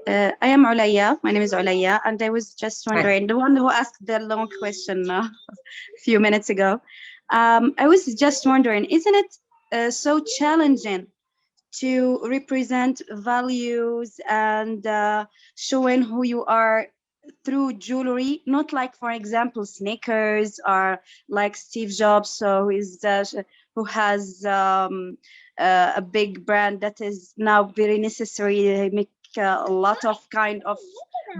I am Ulaya. My name is Ulaya. And I was just wondering, the one who asked the long question a few minutes ago, I was just wondering, isn't it so challenging to represent values and showing who you are through jewelry, not like, for example, sneakers or like Steve Jobs, so who has a big brand that is now very necessary. They make a lot of kind of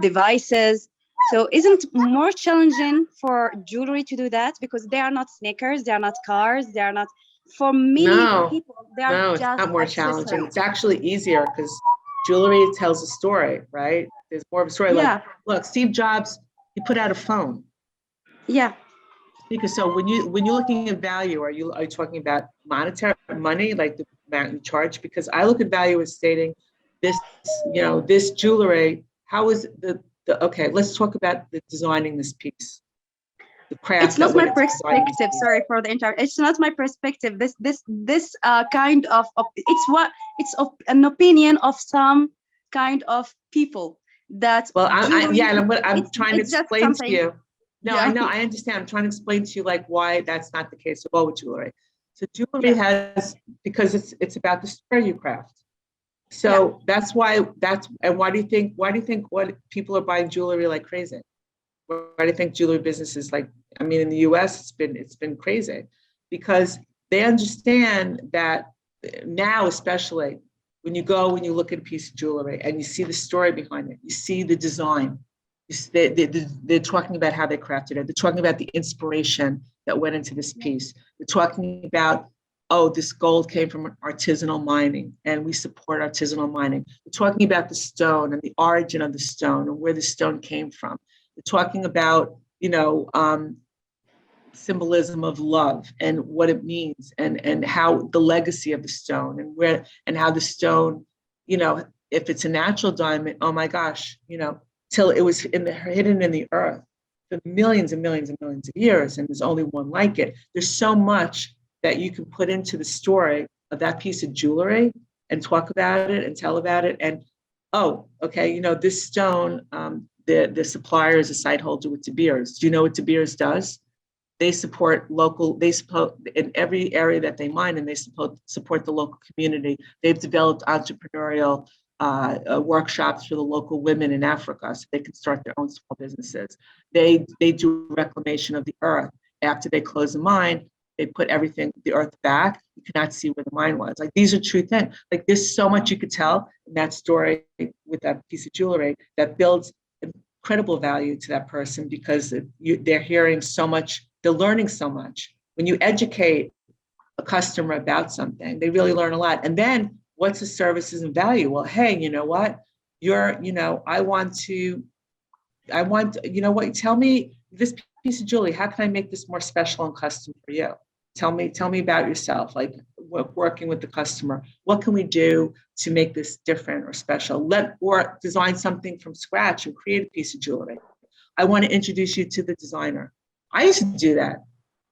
devices. So isn't it more challenging for jewelry to do that, because they are not sneakers, they are not cars, they are not, for many people, they are it's just not more challenging. It's actually easier because jewelry tells a story, right? There's more of a story. Yeah. Like, look, Steve Jobs, he put out a phone. Yeah. Because so when you're looking at value, are you talking about monetary money, like the amount you charge? Because I look at value as stating this, you know, this jewelry. How is the okay? Let's talk about the designing this piece. The craft. It's not my perspective. Sorry for the interruption. It's not my perspective. This kind of it's an opinion of some kind of people that. Well, I'm trying to explain to you. No, yeah. I know, I understand. I'm trying to explain to you like why that's not the case at all with jewelry. So jewelry has, because it's about the story you craft. So that's why and why do you think what people are buying jewelry like crazy? Why do you think jewelry business is like, I mean, in the US, it's been crazy because they understand that now, especially when you look at a piece of jewelry and you see the story behind it, you see the design, they're talking about how they crafted it. They're talking about the inspiration that went into this piece. They're talking about, oh, this gold came from artisanal mining and we support artisanal mining. We're talking about the stone and the origin of the stone and where the stone came from. We're talking about, you know, symbolism of love and what it means and how the legacy of the stone and where and how the stone, you know, if it's a natural diamond, oh my gosh, you know, till it was hidden in the earth for millions and millions and millions of years and there's only one like it. There's so much that you can put into the story of that piece of jewelry and talk about it and tell about it. And, oh, okay, you know, this stone, the supplier is a site holder with De Beers. Do you know what De Beers does? They support in every area that they mine and they support the local community. They've developed entrepreneurial workshops for the local women in Africa so they can start their own small businesses. They do reclamation of the earth. After they close the mine, they put everything, the earth back. You cannot see where the mine was. Like, these are true things. Like, there's so much you could tell in that story with that piece of jewelry that builds incredible value to that person, because they're hearing so much, they're learning so much. When you educate a customer about something, they really learn a lot. And then what's the services and value? Well, hey, you know what? I want, you know what, tell me this piece of jewelry, how can I make this more special and custom for you? Tell me about yourself, like working with the customer. What can we do to make this different or special? Or design something from scratch and create a piece of jewelry. I want to introduce you to the designer. I used to do that.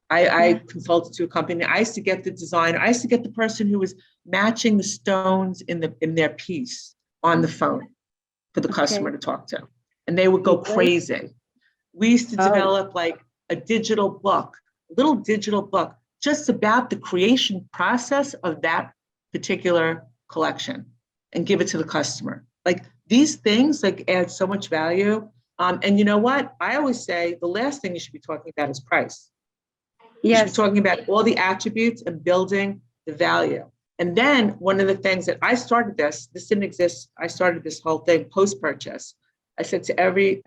I consulted to a company. I used to get the designer. I used to get the person who was matching the stones in their piece on the phone for the customer to talk to. And they would go crazy. We used to develop like a little digital book, just about the creation process of that particular collection, and give it to the customer. Like, these things like add so much value. And you know what? I always say the last thing you should be talking about is price. You should be talking about all the attributes and building the value. And then one of the things that I started this didn't exist. I started this whole thing post-purchase. I said to every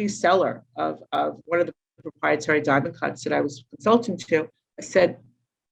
seller of one of the proprietary diamond cuts that I was consulting to, I said,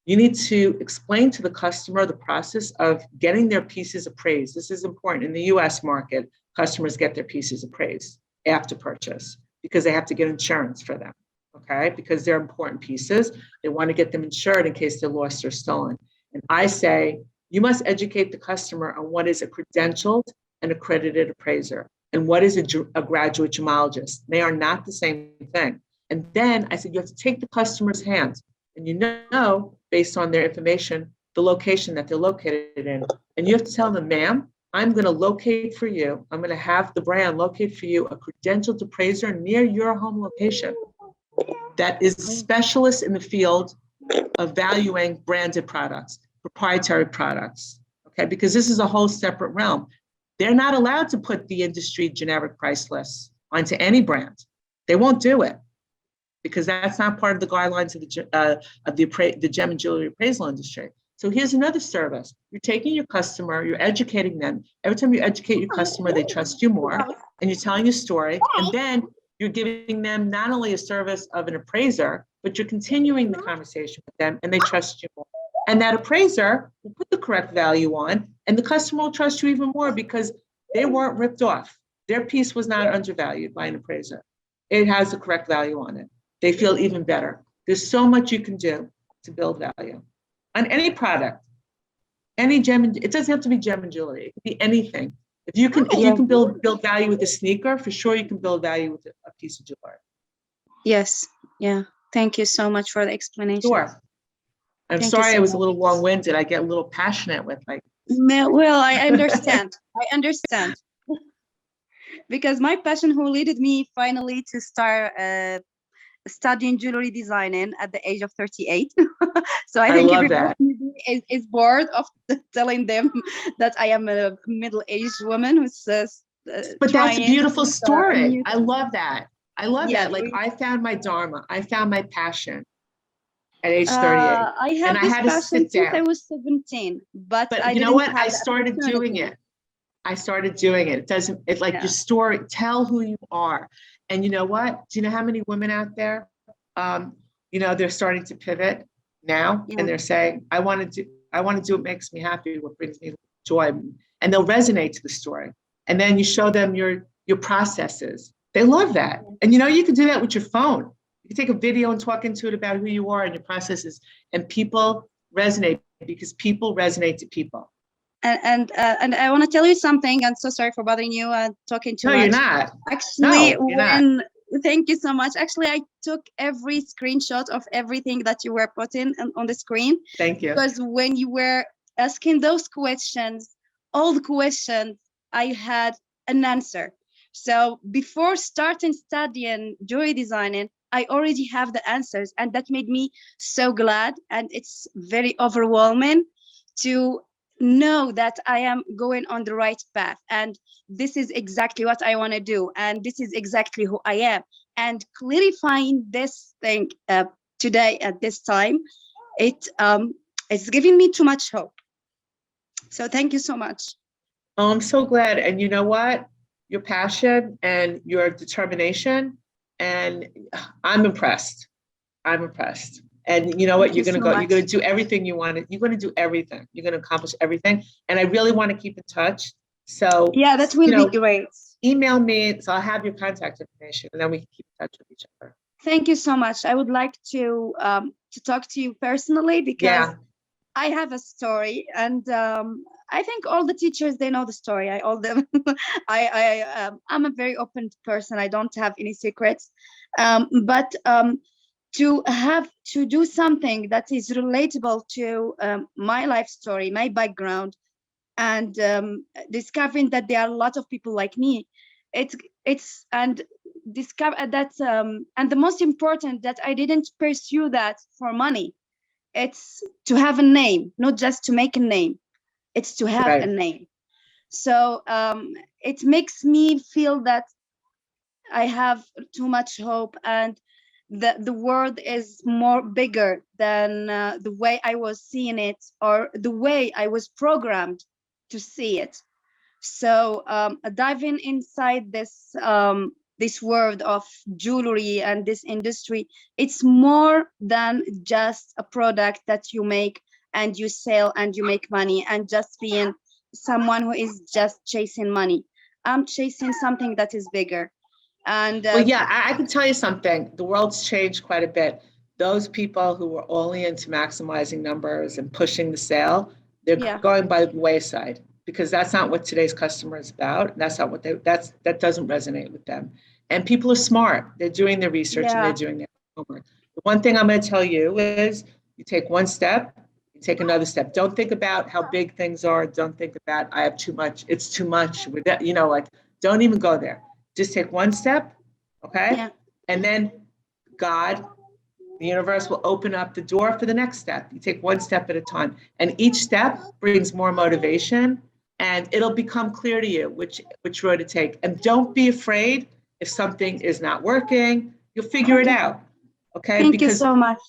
you need to explain to the customer the process of getting their pieces appraised. This is important. In the US market, customers get their pieces appraised after purchase because they have to get insurance for them. Okay, because they're important pieces. They want to get them insured in case they're lost or stolen. And I say, you must educate the customer on what is a credentialed and accredited appraiser and what is a graduate gemologist. They are not the same thing. And then I said, you have to take the customer's hands, and you know, based on their information, the location that they're located in. And you have to tell them, ma'am, I'm going to locate for you. I'm going to have the brand locate for you a credentialed appraiser near your home location that is a specialist in the field of valuing branded products, proprietary products, okay? Because this is a whole separate realm. They're not allowed to put the industry generic price lists onto any brand. They won't do it because that's not part of the guidelines of the gem and jewelry appraisal industry. So here's another service. You're taking your customer, you're educating them. Every time you educate your customer, they trust you more, and you're telling your story, and then you're giving them not only a service of an appraiser, but you're continuing the conversation with them, and they trust you more. And that appraiser will put the correct value on, and the customer will trust you even more because they weren't ripped off. Their piece was not undervalued by an appraiser. It has the correct value on it. They feel even better. There's so much you can do to build value on any product, any gem. It doesn't have to be gem and jewelry. It can be anything. If you can build value with a sneaker, for sure you can build value with a piece of jewelry. Yes. Yeah. Thank you so much for the explanation. Sure. I'm sorry I was a little long-winded. I get a little passionate with like. Well, I understand. I understand. Because my passion who led me finally to start studying jewelry designing at the age of 38. So I think everybody is bored of telling them that I am a middle-aged woman who's but that's a beautiful story. I love that. I love that. Like, I found my dharma. I found my passion at age 38. I have this passion since I was 17, but you know what? I started doing it. It doesn't, it's like your story, tell who you are. And you know what? Do you know how many women out there, they're starting to pivot now, and they're saying, I want to do what makes me happy, what brings me joy. And they'll resonate to the story. And then you show them your processes. They love that. And you can do that with your phone. You can take a video and talk into it about who you are and your processes, and people resonate because people resonate to people. And I want to tell you something. I'm so sorry for bothering you and talking too much. No, you're not. Actually, thank you so much. Actually, I took every screenshot of everything that you were putting on the screen. Thank you. Because when you were asking those questions, all the questions, I had an answer. So before starting studying jewelry designing, I already have the answers, and that made me so glad. And it's very overwhelming to know that I am going on the right path, and this is exactly what I want to do, and this is exactly who I am. And clarifying this thing today at this time, it's giving me too much hope. So thank you so much. Oh, I'm so glad. And you know what? Your passion and your determination, and I'm impressed. I'm impressed. And you know what? Thank You're you going to so go, you're going much. to do everything you want. You're going to do everything. You're going to accomplish everything. And I really want to keep in touch. So, Yeah, that you will be know, great. email me. So I'll have your contact information and then we can keep in touch with each other. Thank you so much. I would like to talk to you personally because Yeah. I have a story, and I think all the teachers, they know the story. I all them. I'm a very open person. I don't have any secrets, but to have to do something that is relatable to my life story, my background, and discovering that there are a lot of people like me, it's and discover that and the most important, that I didn't pursue that for money. It's to have a name, not just to make a name. It's to have a Right. name. So it makes me feel that I have too much hope, and the world is more bigger than the way I was seeing it, or the way I was programmed to see it. So diving inside this world of jewelry and this industry, it's more than just a product that you make and you sell and you make money, and just being someone who is just chasing money. I'm chasing something that is bigger. And Well, yeah, I can tell you something. The world's changed quite a bit. Those people who were only into maximizing numbers and pushing the sale, they're yeah, going by the wayside because that's not what today's customer is about. That's not what that doesn't resonate with them. And people are smart. They're doing their research and they're yeah, doing their homework. The one thing I'm going to tell you is you take one step, you take another step. Don't think about how big things are. Don't think about I have too much. It's too much with that. Like don't even go there. Just take one step. Okay. yeah, And then God, the universe will open up the door for the next step. You take one step at a time. And each step brings more motivation and it'll become clear to you which road to take. And don't be afraid if something is not working. You'll figure it okay. out. Okay. Thank you Because so much.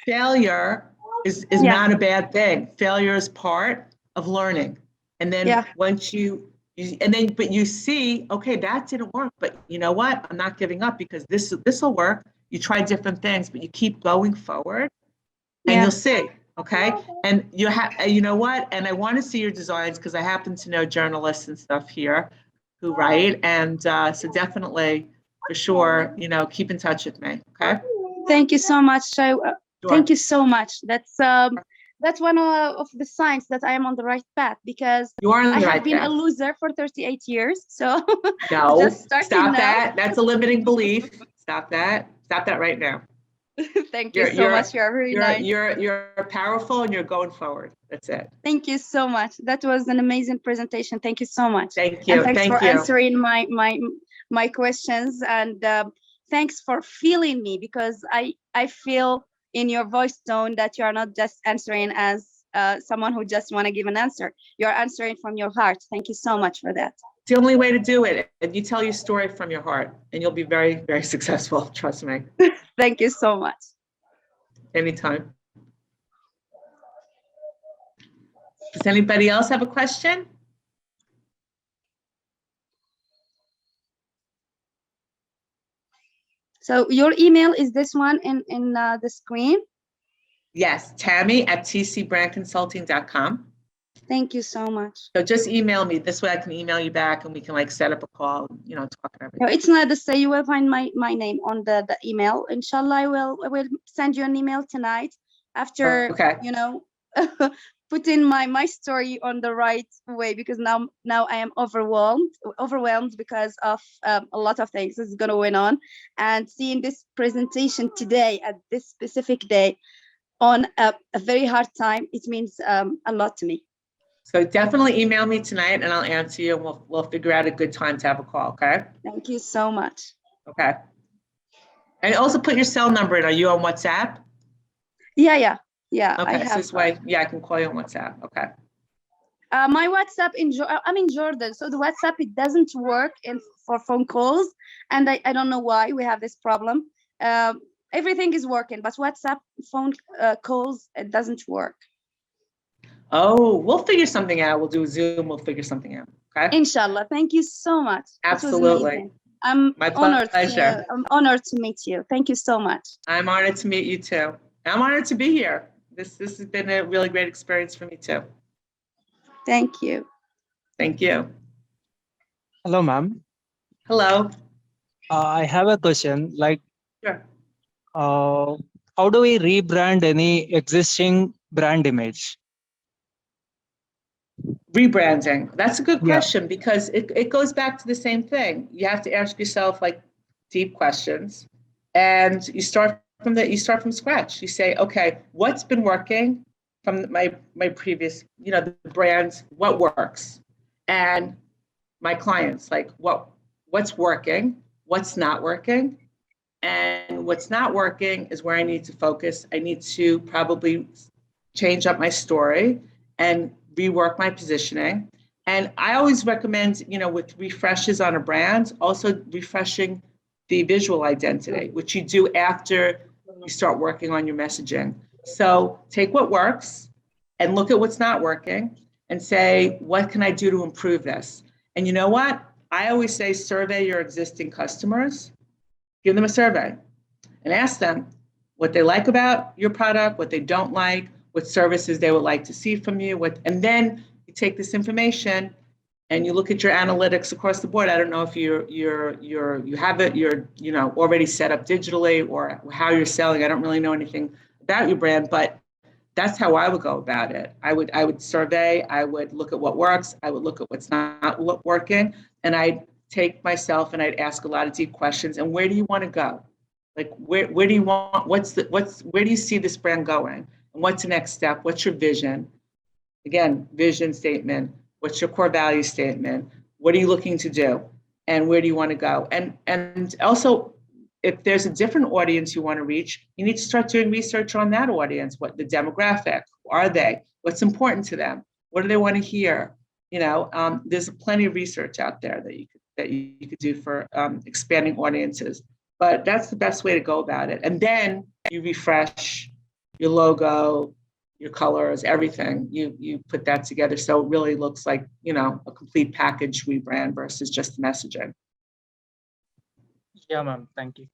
failure is Yeah, not a bad thing. Failure is part of learning. And then yeah, once but you see, okay, that didn't work, but you know what? I'm not giving up because this will work. You try different things, but you keep going forward and yeah. you'll see. Okay. And you know what? And I want to see your designs because I happen to know journalists and stuff here who write. And so definitely for sure, keep in touch with me. Okay. Thank you so much. Thank Sure. you so much. That's one of the signs that I am on the right path, because You are on I the have right been a path. loser for 38 years. So just No, starting stop now. that. That's a limiting belief. Stop that. Stop that right now. Thank you You're so you're much. You are very you're nice. you're powerful and you're going forward. That's it. Thank you so much. That was an amazing presentation. Thank you so much. Thank And you. thanks for Thank you. answering my questions. And thanks for feeling me, because I feel in your voice tone that you are not just answering as someone who just want to give an answer. You're answering from your heart. Thank you so much for that. It's the only way to do it. And you tell your story from your heart and you'll be very, very successful. Trust me. Thank you so much. Anytime. Does anybody else have a question? So your email is this one in the screen. Yes, Tammy at tcbrandconsulting.com. Thank you so much. So just email me. This way I can email you back and we can set up a call, talk and everything. No, it's not the same. You will find my name on the email. Inshallah, I will send you an email tonight after, Okay. putting my story on the right way, because now I am overwhelmed because of a lot of things that's going on, and seeing this presentation today at this specific day on a very hard time, it means a lot to me. So definitely email me tonight and I'll answer you and we'll figure out a good time to have a call, okay? Thank you so much. Okay. And also put your cell number in. Are you on WhatsApp? Yeah. I Okay, so have. this way, I can call you on WhatsApp. Okay. My WhatsApp I'm in Jordan, so the WhatsApp it doesn't work for phone calls, and I don't know why we have this problem. Everything is working, but WhatsApp phone calls it doesn't work. Oh, we'll figure something out. We'll do a Zoom. We'll figure something out. Okay. Inshallah. Thank you so much. Absolutely. It was amazing. My pleasure. I'm honored to meet you. Thank you so much. I'm honored to meet you too. I'm honored to be here. This has been a really great experience for me too. Thank you. Thank you. Hello, ma'am. Hello. I have a question. Like, Sure. how do we rebrand any existing brand image? Rebranding. That's a good Yeah. question because it goes back to the same thing. You have to ask yourself like deep questions, and you start from scratch. You say, okay, what's been working from my previous, the brands, what works, and my clients, like what's working, what's not working, and what's not working is where I need to focus. I need to probably change up my story and rework my positioning. And I always recommend, with refreshes on a brand, also refreshing the visual identity, which you do after you start working on your messaging. So take what works and look at what's not working and say, what can I do to improve this? And you know what? I always say, survey your existing customers, give them a survey and ask them what they like about your product, what they don't like, what services they would like to see from you, and then you take this information and you look at your analytics across the board. I don't know if you have it, you're already set up digitally or how you're selling. I don't really know anything about your brand, but that's how I would go about it. I would survey, I would look at what works, I would look at what's not working, and I'd take myself and I'd ask a lot of deep questions. And where do you want to go? Like where do you want, where do you see this brand going? And what's the next step? What's your vision? Again, vision statement. What's your core value statement? What are you looking to do? And where do you want to go? And also, if there's a different audience you want to reach, you need to start doing research on that audience. What the demographic, who are they? What's important to them? What do they want to hear? There's plenty of research out there that you could do for expanding audiences. But that's the best way to go about it. And then you refresh your logo, your colors, everything. You put that together so it really looks like, a complete package rebrand versus just messaging. Yeah, ma'am. Thank you.